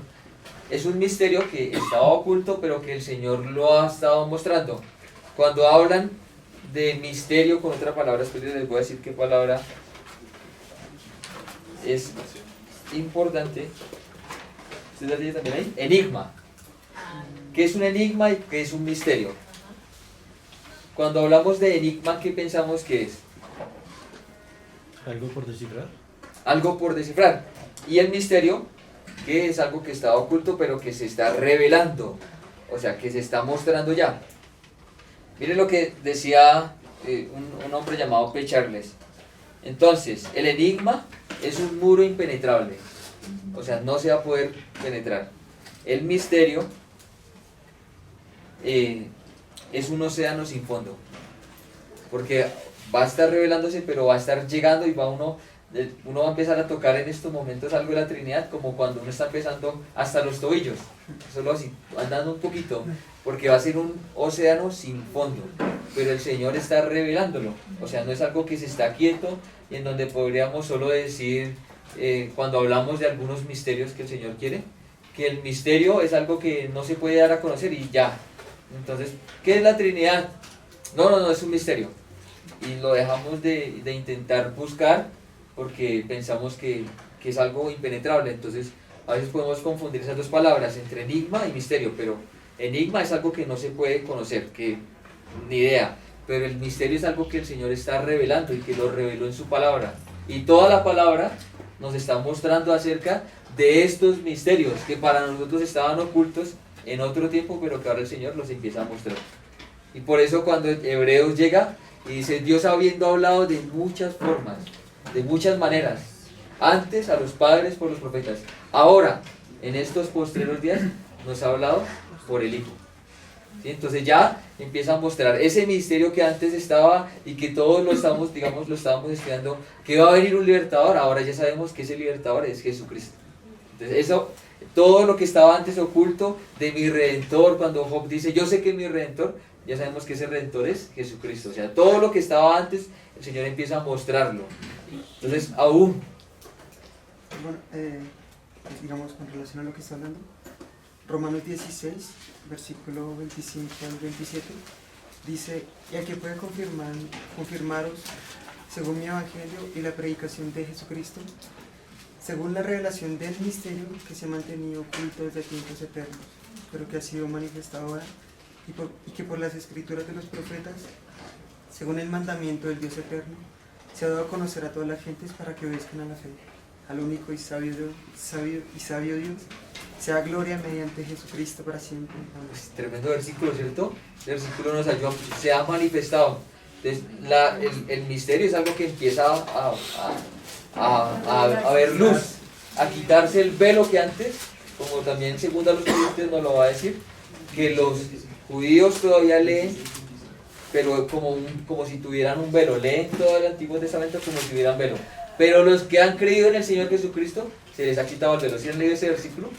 es un misterio que estaba oculto, pero que el Señor lo ha estado mostrando. Cuando hablan de misterio con otra palabra, después les voy a decir qué palabra es importante. ¿Ustedes la tienen también ahí? Enigma. ¿Qué es un enigma y qué es un misterio? Cuando hablamos de enigma, ¿qué pensamos que es? ¿Algo por descifrar? Algo por descifrar. Y el misterio, que es algo que está oculto pero que se está revelando, o sea, que se está mostrando ya. Miren lo que decía un hombre llamado P. Charles. Entonces, el enigma es un muro impenetrable, o sea, no se va a poder penetrar. El misterio es un océano sin fondo, porque va a estar revelándose, pero va a estar llegando y uno va a empezar a tocar en estos momentos algo de la Trinidad, como cuando uno está empezando hasta los tobillos, solo así, andando un poquito, porque va a ser un océano sin fondo, pero el Señor está revelándolo, o sea, no es algo que se está quieto y en donde podríamos solo decir, cuando hablamos de algunos misterios que el Señor quiere, que el misterio es algo que no se puede dar a conocer y ya. Entonces, ¿qué es la Trinidad? No, es un misterio. Y lo dejamos de intentar buscar porque pensamos que es algo impenetrable. Entonces, a veces podemos confundir esas dos palabras entre enigma y misterio, pero enigma es algo que no se puede conocer, que ni idea. Pero el misterio es algo que el Señor está revelando y que lo reveló en su palabra. Y toda la palabra nos está mostrando acerca de estos misterios que para nosotros estaban ocultos en otro tiempo, pero que ahora el Señor los empieza a mostrar. Y por eso cuando Hebreos llega y dice, Dios habiendo hablado de muchas formas, de muchas maneras, antes a los padres por los profetas, ahora, en estos postreros días, nos ha hablado por el Hijo. ¿Sí? Entonces ya empieza a mostrar ese misterio que antes estaba y que todos lo estábamos estudiando, que va a venir un libertador. Ahora ya sabemos que ese libertador es Jesucristo. Entonces eso, todo lo que estaba antes oculto de mi Redentor, cuando Job dice, yo sé que mi Redentor, ya sabemos que ese Redentor es Jesucristo. O sea, todo lo que estaba antes, el Señor empieza a mostrarlo. Entonces, aún. Bueno, digamos, con relación a lo que está hablando, Romanos 16, versículo 25 al 27, dice, y al que puede confirmaros, según mi evangelio y la predicación de Jesucristo, según la revelación del misterio que se ha mantenido oculto desde tiempos eternos, pero que ha sido manifestado ahora, y que por las escrituras de los profetas, según el mandamiento del Dios eterno, se ha dado a conocer a todas las gentes para que obedezcan a la fe, al único y sabio Dios, sea gloria mediante Jesucristo para siempre. Amén. Tremendo versículo, ¿cierto? El versículo nos ayuda, se ha manifestado. Entonces, el misterio es algo que empieza a ver luz, a quitarse el velo que antes, como también según a los Corintios nos lo va a decir, que los judíos todavía leen, pero como si tuvieran un velo, leen todo el Antiguo Testamento como si tuvieran velo, pero los que han creído en el Señor Jesucristo, se les ha quitado el velo. ¿Sí han leído ese versículo?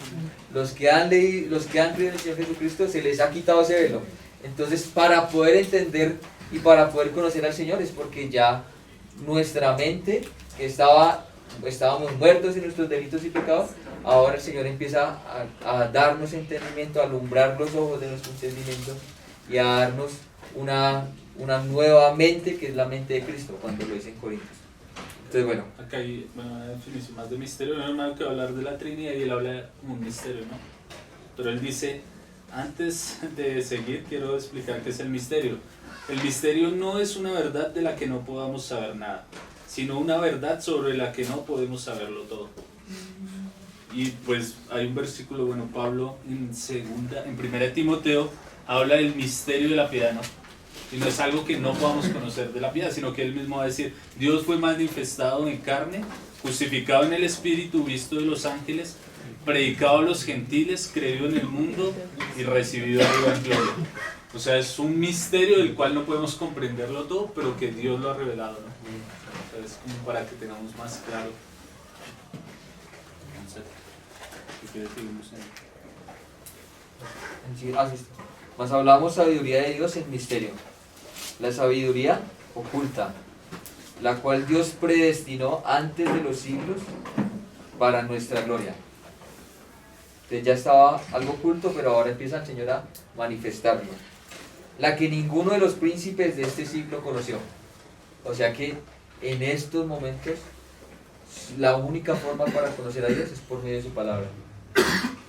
Los que han creído en el Señor Jesucristo, se les ha quitado ese velo. Entonces, para poder entender y para poder conocer al Señor es porque ya nuestra mente, que estábamos muertos en nuestros delitos y pecados, ahora el Señor empieza a darnos entendimiento, a alumbrar los ojos de nuestro entendimiento y a darnos una nueva mente, que es la mente de Cristo, cuando lo dice en Corintios. Entonces, bueno. Acá hay una definición más de misterio. No es normal que hablar de la Trinidad y él habla de un misterio, ¿no? Pero él dice, antes de seguir, quiero explicar qué es el misterio. El misterio no es una verdad de la que no podamos saber nada, sino una verdad sobre la que no podemos saberlo todo. Y pues hay un versículo, bueno, Pablo en 1 Timoteo habla del misterio de la piedad, ¿no? Y no es algo que no podamos conocer de la piedad, sino que él mismo va a decir, Dios fue manifestado en carne, justificado en el Espíritu, visto de los ángeles, predicado a los gentiles, creído en el mundo y recibido arriba en gloria. O sea, es un misterio del cual no podemos comprenderlo todo, pero que Dios lo ha revelado, ¿no? O sea, es como para que tengamos más claro. ¿Qué quiere seguir? Más hablamos sabiduría de Dios en misterio. La sabiduría oculta. la cual Dios predestinó antes de los siglos para nuestra gloria. Entonces ya estaba algo oculto, pero ahora empieza el Señor a manifestarlo. La que ninguno de los príncipes de este siglo conoció. O sea que en estos momentos la única forma para conocer a Dios es por medio de su palabra.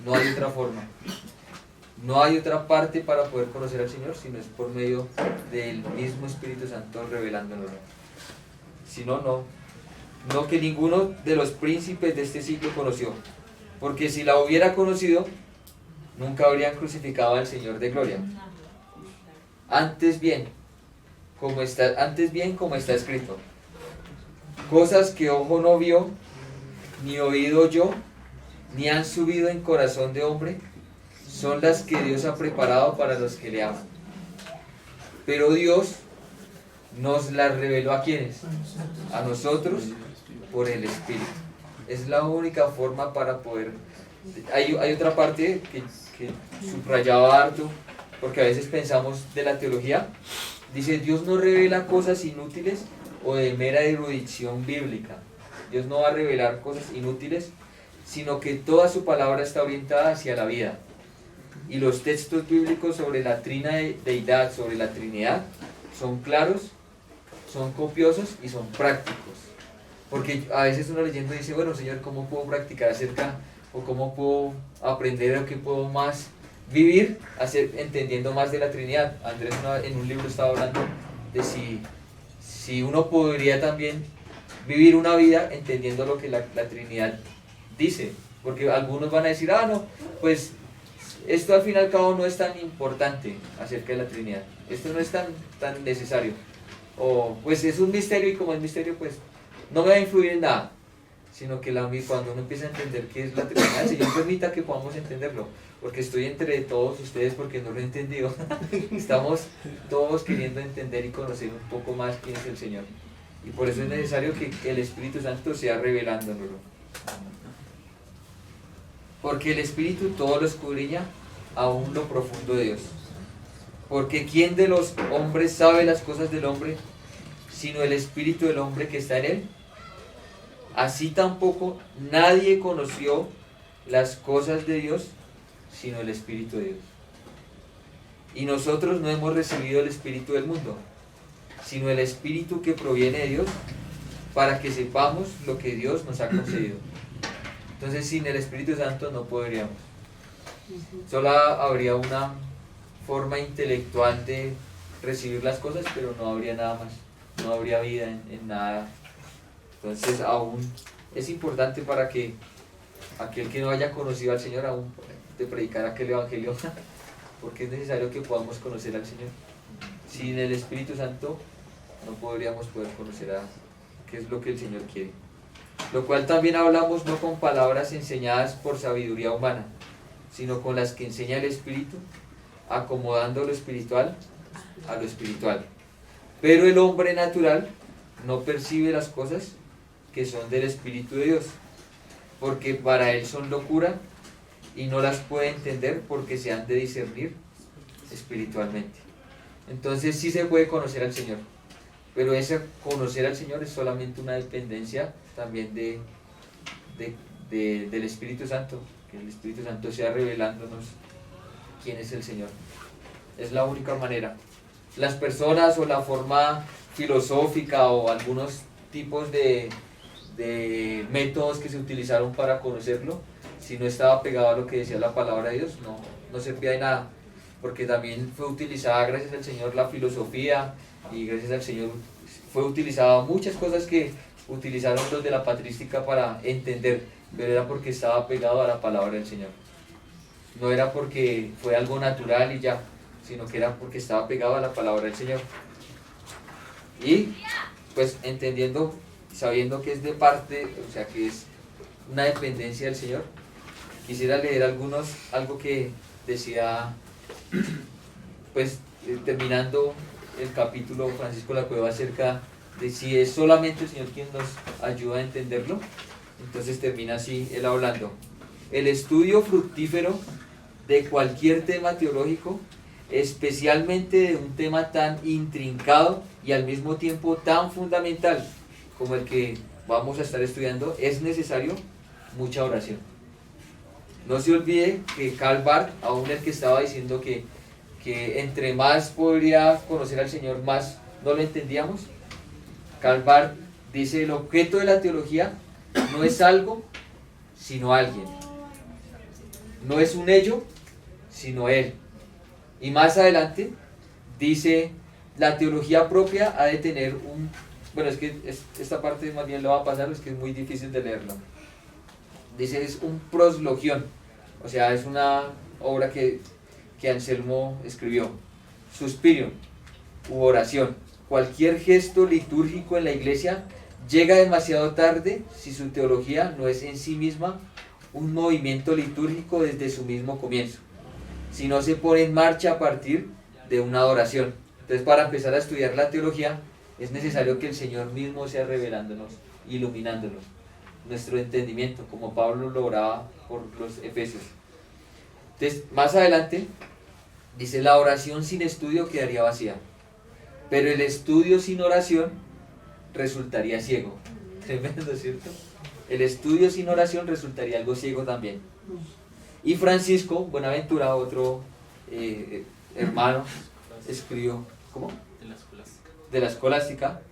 No hay otra forma. No hay otra parte para poder conocer al Señor, sino es por medio del mismo Espíritu Santo revelándonos. Si no, no que ninguno de los príncipes de este siglo conoció. Porque si la hubiera conocido, nunca habrían crucificado al Señor de gloria. Antes bien, como está escrito, cosas que ojo no vio, ni oído oyó, ni han subido en corazón de hombre, son las que Dios ha preparado para los que le aman. Pero Dios nos las reveló ¿a quiénes? A nosotros por el Espíritu. Es la única forma para poder... Hay otra parte que subrayaba harto, porque a veces pensamos de la teología. Dice, Dios no revela cosas inútiles o de mera erudición bíblica. Dios no va a revelar cosas inútiles, sino que toda su palabra está orientada hacia la vida. Y los textos bíblicos sobre la trina deidad, sobre la Trinidad, son claros, son copiosos y son prácticos. Porque a veces uno leyendo dice, bueno, Señor, ¿cómo puedo practicar acerca, o cómo puedo aprender, o qué puedo más vivir, entendiendo más de la Trinidad? Andrés en un libro estaba hablando de si uno podría también vivir una vida entendiendo lo que la Trinidad dice. Porque algunos van a decir, no, pues esto al fin y al cabo no es tan importante acerca de la Trinidad. Esto no es tan necesario. O pues es un misterio y como es misterio, pues no me va a influir en nada. Sino que cuando uno empieza a entender qué es la Trinidad, el Señor permita que podamos entenderlo. Porque estoy entre todos ustedes porque no lo he entendido. Estamos todos queriendo entender y conocer un poco más quién es el Señor. Y por eso es necesario que el Espíritu Santo sea revelándonoslo. Porque el Espíritu todo lo escudriña aún lo profundo de Dios. Porque ¿quién de los hombres sabe las cosas del hombre, sino el Espíritu del hombre que está en él? Así tampoco nadie conoció las cosas de Dios, sino el Espíritu de Dios. Y nosotros no hemos recibido el Espíritu del mundo, sino el Espíritu que proviene de Dios, para que sepamos lo que Dios nos ha concedido. Entonces sin el Espíritu Santo no podríamos. Solo habría una forma intelectual de recibir las cosas, pero no habría nada más. No habría vida en nada. Entonces aún es importante para que aquel que no haya conocido al Señor aún de predicar aquel evangelio, porque es necesario que podamos conocer al Señor. Sin el Espíritu Santo no podríamos poder conocer a qué es lo que el Señor quiere. Lo cual también hablamos no con palabras enseñadas por sabiduría humana, sino con las que enseña el Espíritu, acomodando lo espiritual a lo espiritual. Pero el hombre natural no percibe las cosas que son del Espíritu de Dios, porque para él son locura y no las puede entender porque se han de discernir espiritualmente. Entonces sí se puede conocer al Señor, pero ese conocer al Señor es solamente una dependencia también del Espíritu Santo, que el Espíritu Santo sea revelándonos quién es el Señor. Es la única manera. Las personas o la forma filosófica o algunos tipos de métodos que se utilizaron para conocerlo, si no estaba pegado a lo que decía la palabra de Dios, no servía de nada, porque también fue utilizada gracias al Señor la filosofía, y gracias al Señor fue utilizada muchas cosas que utilizaron los de la patrística para entender, pero era porque estaba pegado a la palabra del Señor. No era porque fue algo natural y ya, sino que era porque estaba pegado a la palabra del Señor. Y pues entendiendo, sabiendo que es de parte, o sea que es una dependencia del Señor, quisiera leer algo que decía, pues terminando el capítulo Francisco La Cueva acerca de si es solamente el Señor quien nos ayuda a entenderlo. Entonces termina así él hablando: el estudio fructífero de cualquier tema teológico, especialmente de un tema tan intrincado y al mismo tiempo tan fundamental como el que vamos a estar estudiando, es necesario mucha oración. No se olvide que Karl Barth, aún el que estaba diciendo que entre más podría conocer al Señor, más no lo entendíamos, Karl Barth dice: el objeto de la teología no es algo, sino alguien. No es un ello, sino él. Y más adelante dice: la teología propia ha de tener un... Bueno, es que esta parte más bien lo va a pasar, es que es muy difícil de leerlo. Dice, es un proslogión, o sea, es una obra que Anselmo escribió. Suspirium, u oración. Cualquier gesto litúrgico en la iglesia llega demasiado tarde si su teología no es en sí misma un movimiento litúrgico desde su mismo comienzo, si no se pone en marcha a partir de una oración. Entonces, para empezar a estudiar la teología es necesario que el Señor mismo sea revelándonos, iluminándonos nuestro entendimiento, como Pablo lo oraba por los Efesios. Entonces, más adelante dice: la oración sin estudio quedaría vacía, pero el estudio sin oración resultaría ciego. Tremendo, ¿cierto? El estudio sin oración resultaría algo ciego también. Y Francisco Buenaventura, otro hermano, escribió, ¿cómo? De la escolástica,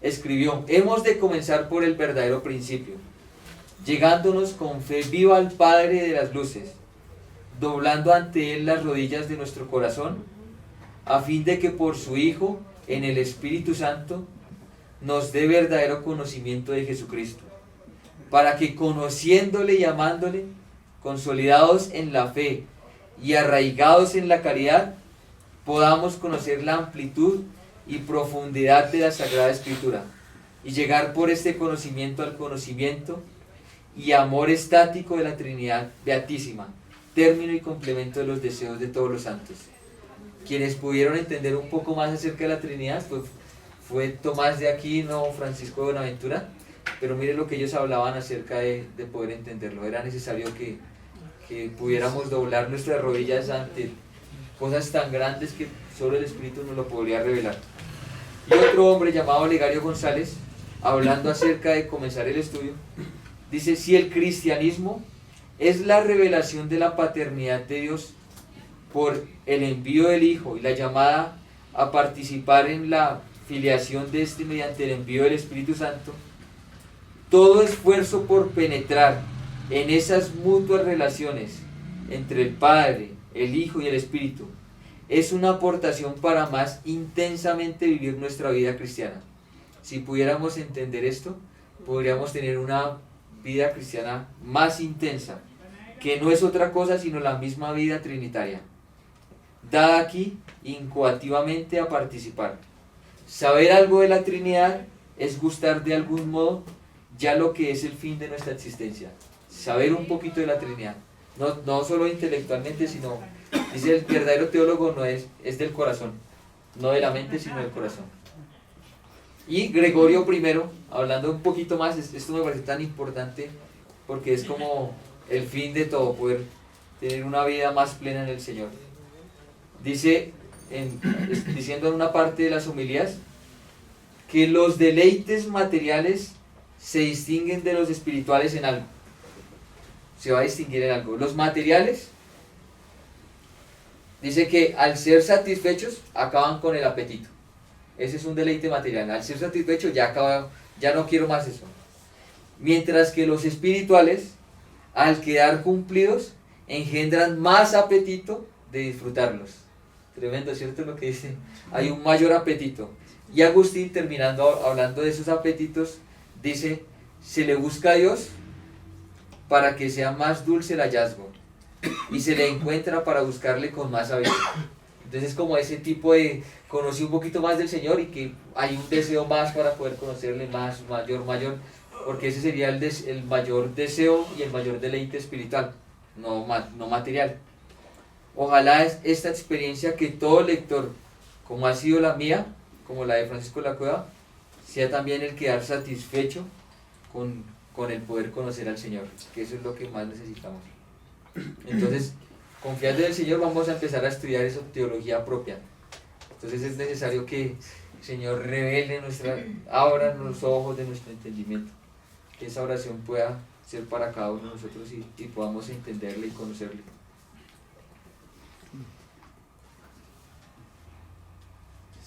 escribió: hemos de comenzar por el verdadero principio, llegándonos con fe viva al Padre de las luces, doblando ante Él las rodillas de nuestro corazón, a fin de que por su Hijo, en el Espíritu Santo, nos dé verdadero conocimiento de Jesucristo, para que conociéndole y amándole, consolidados en la fe y arraigados en la caridad, podamos conocer la amplitud y profundidad de la Sagrada Escritura, y llegar por este conocimiento al conocimiento y amor estático de la Trinidad Beatísima, término y complemento de los deseos de todos los santos. Quienes pudieron entender un poco más acerca de la Trinidad fue Tomás de Aquino, Francisco de Buenaventura, pero mire lo que ellos hablaban acerca de poder entenderlo. Era necesario que pudiéramos doblar nuestras rodillas ante cosas tan grandes que solo el Espíritu nos lo podría revelar. Y otro hombre llamado Olegario González, hablando acerca de comenzar el estudio, dice: si el cristianismo es la revelación de la paternidad de Dios por el envío del Hijo y la llamada a participar en la filiación de este mediante el envío del Espíritu Santo, todo esfuerzo por penetrar en esas mutuas relaciones entre el Padre, el Hijo y el Espíritu es una aportación para más intensamente vivir nuestra vida cristiana. Si pudiéramos entender esto, podríamos tener una vida cristiana más intensa, que no es otra cosa sino la misma vida trinitaria, dada aquí incoativamente a participar. Saber algo de la Trinidad es gustar de algún modo ya lo que es el fin de nuestra existencia. Saber un poquito de la Trinidad, no solo intelectualmente, sino, dice el verdadero teólogo, no es del corazón, no de la mente, sino del corazón. Y Gregorio I, hablando un poquito más, esto me parece tan importante porque es como el fin de todo, poder tener una vida más plena en el Señor. Dice, diciendo en una parte de las homilías, que los deleites materiales se distinguen de los espirituales en algo. Se va a distinguir en algo. Los materiales, dice que al ser satisfechos acaban con el apetito. Ese es un deleite material. Al ser satisfecho ya no quiero más eso. Mientras que los espirituales, al quedar cumplidos, engendran más apetito de disfrutarlos. Tremendo, ¿cierto? Lo que dice. Hay un mayor apetito. Y Agustín, terminando hablando de esos apetitos, dice: se le busca a Dios para que sea más dulce el hallazgo, y se le encuentra para buscarle con más sabiduría. Entonces, como ese tipo de conocí un poquito más del Señor y que hay un deseo más para poder conocerle más, mayor, porque ese sería el mayor deseo y el mayor deleite espiritual, no material. Ojalá esta experiencia que todo lector, como ha sido la mía, como la de Francisco de la Cueva, sea también el quedar satisfecho con el poder conocer al Señor, que eso es lo que más necesitamos. Entonces, confiando en el Señor, vamos a empezar a estudiar esa teología propia. Entonces es necesario que Señor, revele abra los ojos de nuestro entendimiento, que esa oración pueda ser para cada uno de nosotros y podamos entenderle y conocerle.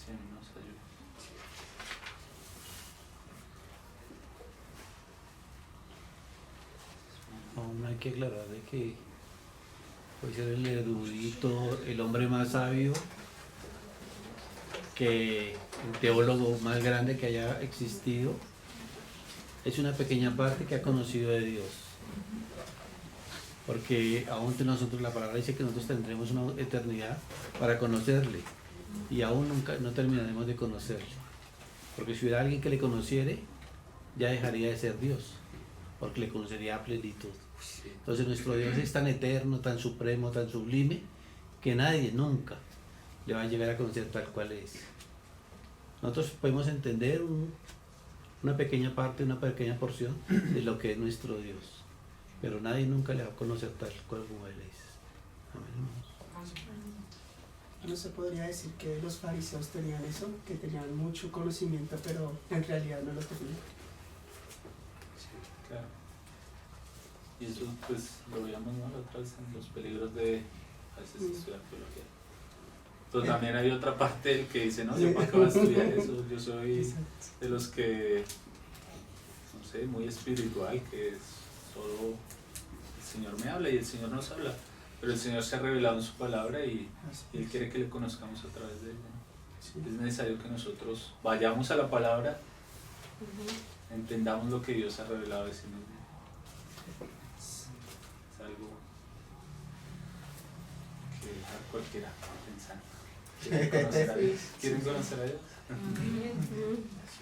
Señor, nos ayude. Aún hay que aclarar de que puede ser el erudito, el hombre más sabio, que el teólogo más grande que haya existido, es una pequeña parte que ha conocido de Dios. Porque aún de nosotros, la palabra dice que nosotros tendremos una eternidad para conocerle, y aún nunca no terminaremos de conocerle. Porque si hubiera alguien que le conociere, ya dejaría de ser Dios, porque le conocería a plenitud. Entonces nuestro Dios es tan eterno, tan supremo, tan sublime, que nadie nunca le va a llegar a conocer tal cual es. Nosotros podemos entender una pequeña parte, una pequeña porción de lo que es nuestro Dios, pero nadie nunca le va a conocer tal cual como Él es. Amén. No se podría decir que los fariseos tenían eso, que tenían mucho conocimiento, pero en realidad no lo tenían. Sí, claro. Y eso pues lo veíamos, ¿no?, la otra vez en los peligros de a veces estudiar teología. Pero también hay otra parte del que dice, no, yo para qué voy a estudiar eso, yo soy de los que, no sé, muy espiritual, que es solo el Señor me habla y el Señor nos habla, pero el Señor se ha revelado en su palabra y Él quiere que le conozcamos a través de ella. Sí. Es necesario que nosotros vayamos a la palabra, entendamos lo que Dios ha revelado de sí mismo. Es algo que dejar cualquiera pensando. ¿Quieren conocer a Dios? ¿Quieren conocer a Dios?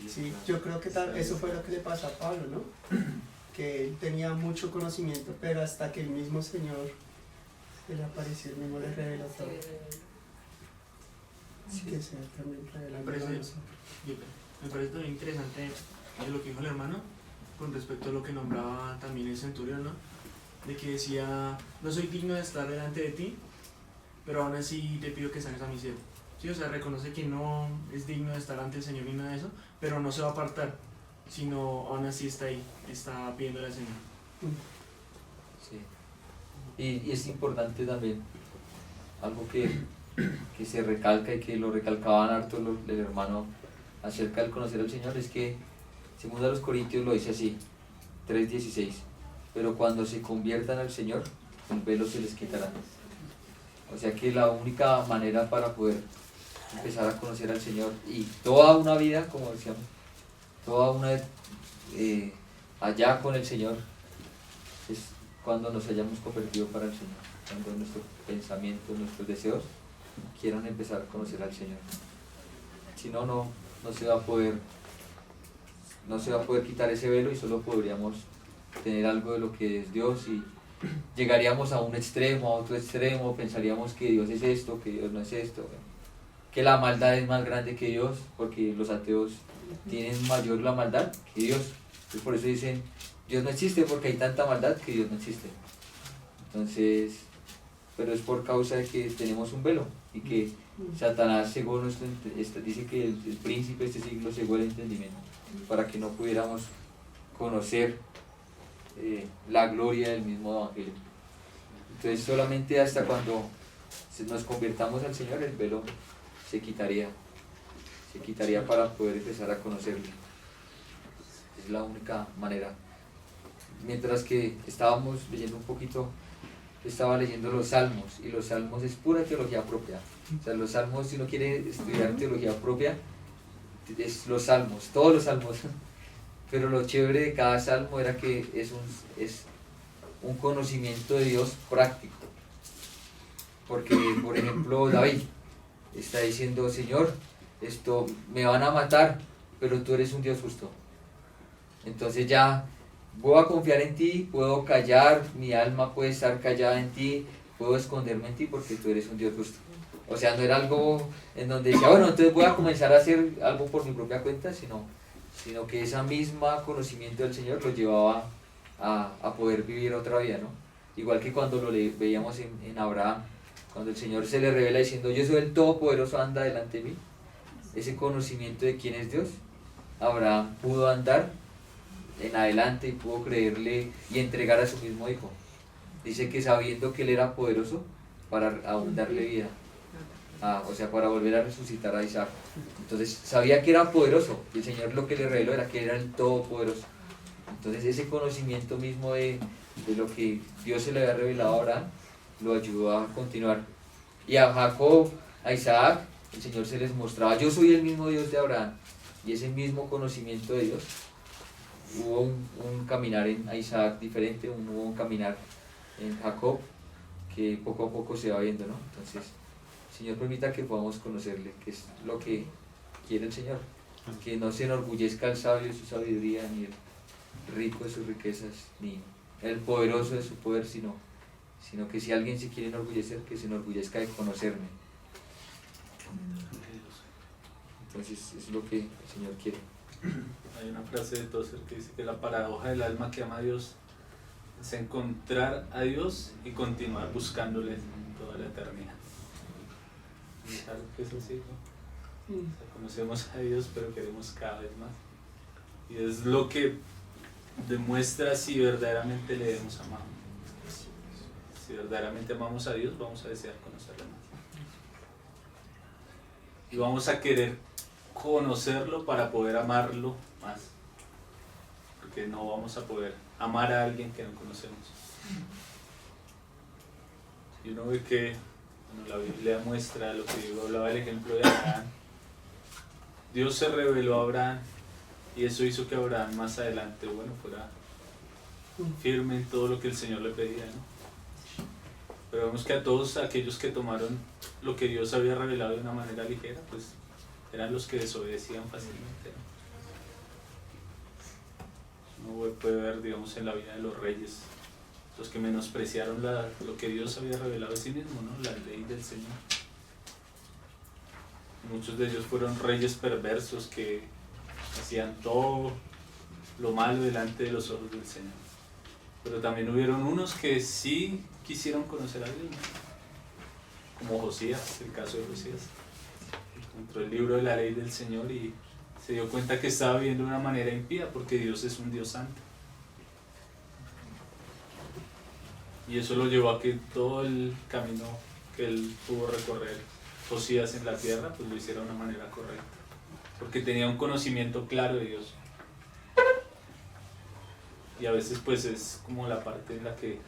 Sí, yo creo que eso fue lo que le pasó a Pablo, ¿no? Que él tenía mucho conocimiento, pero hasta que el mismo Señor se le apareció, el mismo le reveló todo. Que sea también revelando a nosotros. Me parece también interesante lo que dijo el hermano con respecto a lo que nombraba también el centurión, ¿no? De que decía, no soy digno de estar delante de ti, pero aún así te pido que sanes a mi siervo. Sí, o sea, reconoce que no es digno de estar ante el Señor ni nada de eso, pero no se va a apartar, sino aún así está ahí, está pidiéndole al Señor. Sí. Y es importante también, algo que se recalca y que lo recalcaban harto el hermano acerca del conocer al Señor, es que segundo a los Corintios lo dice así, 3:16, pero cuando se conviertan al Señor, el velo se les quitará. O sea que la única manera para poder empezar a conocer al Señor y toda una vida, como decíamos, toda una allá con el Señor, es cuando nos hayamos convertido para el Señor, cuando nuestros pensamientos, nuestros deseos quieran empezar a conocer al Señor. Si no, no se va a poder quitar ese velo y solo podríamos tener algo de lo que es Dios y llegaríamos a un extremo, a otro extremo, pensaríamos que Dios es esto, que Dios no es esto, que la maldad es más grande que Dios, porque los ateos tienen mayor la maldad que Dios. Y por eso dicen, Dios no existe porque hay tanta maldad que Dios no existe. Entonces, pero es por causa de que tenemos un velo y que Satanás cegó dice que el príncipe de este siglo cegó el entendimiento para que no pudiéramos conocer la gloria del mismo evangelio. Entonces solamente hasta cuando nos convirtamos al Señor el velo se quitaría para poder empezar a conocerle. Es la única manera. Mientras que estábamos leyendo un poquito, estaba leyendo los salmos, y los salmos es pura teología propia. O sea, los salmos, si uno quiere estudiar teología propia, es los salmos, todos los salmos. Pero lo chévere de cada salmo era que es un conocimiento de Dios práctico. Porque, por ejemplo, David está diciendo, Señor, me van a matar, pero tú eres un Dios justo. Entonces ya voy a confiar en ti, puedo callar, mi alma puede estar callada en ti, puedo esconderme en ti porque tú eres un Dios justo. O sea, no era algo en donde decía, bueno, entonces voy a comenzar a hacer algo por mi propia cuenta, sino que ese mismo conocimiento del Señor lo llevaba a poder vivir otra vida, ¿no? Igual que cuando lo veíamos en Abraham, cuando el Señor se le revela diciendo, yo soy el Todopoderoso, anda delante de mí. ese conocimiento de quién es Dios, Abraham pudo andar en adelante y pudo creerle y entregar a su mismo hijo. Dice que sabiendo que él era poderoso para aún darle vida, o sea, para volver a resucitar a Isaac. Entonces sabía que era poderoso y el Señor lo que le reveló era que era el todopoderoso. Entonces ese conocimiento mismo de lo que Dios se le había revelado a Abraham lo ayudó a continuar. Y a Jacob, a Isaac, el Señor se les mostraba: yo soy el mismo Dios de Abraham. Y ese mismo conocimiento de Dios, hubo un caminar en Isaac diferente, hubo un caminar en Jacob que poco a poco se va viendo, ¿no? Entonces, Señor, permita que podamos conocerle, que es lo que quiere el Señor, que no se enorgullezca el sabio de su sabiduría, ni el rico de sus riquezas, ni el poderoso de su poder, sino que si alguien se quiere enorgullecer, que se enorgullezca de conocerme. Entonces es lo que el Señor quiere. Hay una frase de Tozer que dice que la paradoja del alma que ama a Dios es encontrar a Dios y continuar buscándole toda la eternidad. ¿Y sabes qué es así, no? O sea, conocemos a Dios pero queremos cada vez más. Y es lo que demuestra si verdaderamente le hemos amado. Si verdaderamente amamos a Dios, vamos a desear conocerle más. Y vamos a querer conocerlo para poder amarlo más. Porque no vamos a poder amar a alguien que no conocemos. Y uno ve que la Biblia muestra lo que yo hablaba, el ejemplo de Abraham. Dios se reveló a Abraham y eso hizo que Abraham más adelante, fuera firme en todo lo que el Señor le pedía, ¿no? Pero vemos que a todos aquellos que tomaron lo que Dios había revelado de una manera ligera, pues eran los que desobedecían fácilmente, ¿no? Uno puede ver, digamos, en la vida de los reyes, los que menospreciaron lo que Dios había revelado de sí mismo, ¿no? La ley del Señor. Muchos de ellos fueron reyes perversos que hacían todo lo malo delante de los ojos del Señor. Pero también hubieron unos que sí quisieron conocer a Dios, ¿no? Como Josías, el caso de Josías. Encontró el libro de la ley del Señor y se dio cuenta que estaba viviendo de una manera impía porque Dios es un Dios santo. Y eso lo llevó a que todo el camino que él pudo recorrer, Josías en la tierra, pues lo hiciera de una manera correcta. Porque tenía un conocimiento claro de Dios. Y a veces pues es como la parte en la que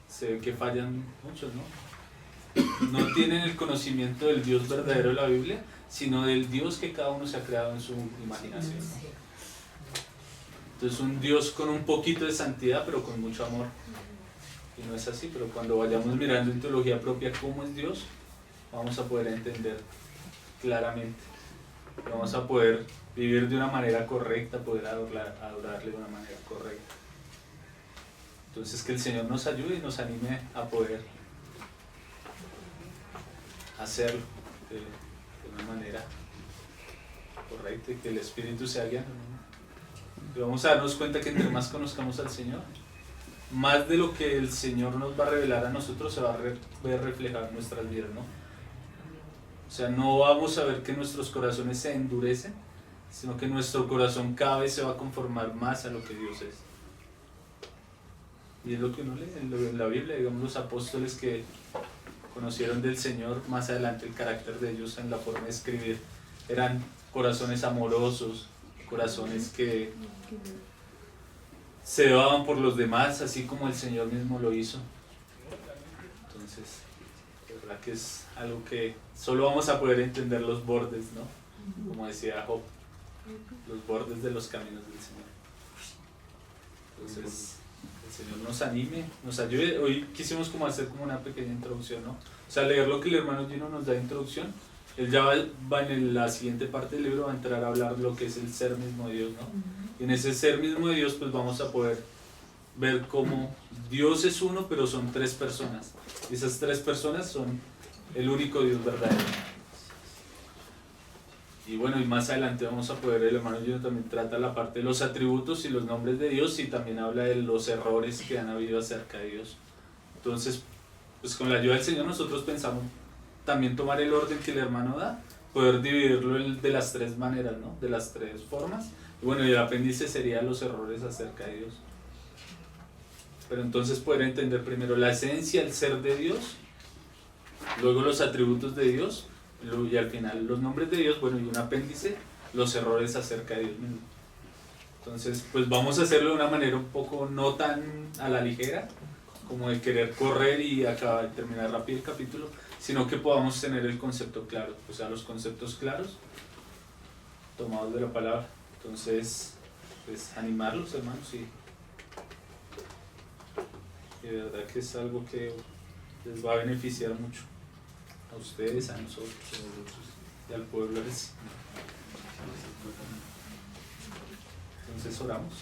se ve que fallan muchos, ¿no? No tienen el conocimiento del Dios verdadero de la Biblia, sino del Dios que cada uno se ha creado en su imaginación, ¿no? Entonces un Dios con un poquito de santidad, pero con mucho amor. Y no es así, pero cuando vayamos mirando en teología propia cómo es Dios, vamos a poder entender claramente. Vamos a poder vivir de una manera correcta, poder adorarle de una manera correcta. Entonces que el Señor nos ayude y nos anime a poder hacerlo de una manera correcta y que el Espíritu sea guiando, ¿no? Y vamos a darnos cuenta que entre más conozcamos al Señor, más de lo que el Señor nos va a revelar a nosotros se va a ver reflejado en nuestras vidas, ¿no? O sea, no vamos a ver que nuestros corazones se endurecen, sino que nuestro corazón cada vez se va a conformar más a lo que Dios es. Y es lo que uno lee en la Biblia, digamos, los apóstoles que conocieron del Señor, más adelante el carácter de ellos en la forma de escribir, eran corazones amorosos, corazones que se daban por los demás, así como el Señor mismo lo hizo. Entonces, de verdad que es algo que solo vamos a poder entender los bordes, ¿no? Como decía Job, los bordes de los caminos del Señor. Entonces, el Señor nos anime, nos ayude. Hoy quisimos como hacer como una pequeña introducción, ¿no? O sea, leer lo que el hermano Gino nos da de introducción. Él ya va en la siguiente parte del libro, va a entrar a hablar de lo que es el ser mismo de Dios, ¿no? Y en ese ser mismo de Dios pues vamos a poder ver cómo Dios es uno, pero son tres personas. Y esas tres personas son el único Dios verdadero. Y bueno, y más adelante vamos a poder, el hermano Gino también trata la parte de los atributos y los nombres de Dios y también habla de los errores que han habido acerca de Dios. Entonces, pues con la ayuda del Señor nosotros pensamos también tomar el orden que el hermano da poder dividirlo de las tres maneras, ¿no? De las tres formas. Y bueno, y el apéndice sería los errores acerca de Dios. Pero entonces poder entender primero la esencia, el ser de Dios, luego los atributos de Dios, y al final los nombres de Dios, bueno, y un apéndice, los errores acerca de Dios mismo. Entonces, pues vamos a hacerlo de una manera un poco no tan a la ligera, como de querer correr y acabar, terminar rápido el capítulo, sino que podamos tener el concepto claro, o sea, los conceptos claros, tomados de la palabra. Entonces, pues animarlos, hermanos, y de verdad que es algo que les va a beneficiar mucho a ustedes, a nosotros y al pueblo. Entonces oramos.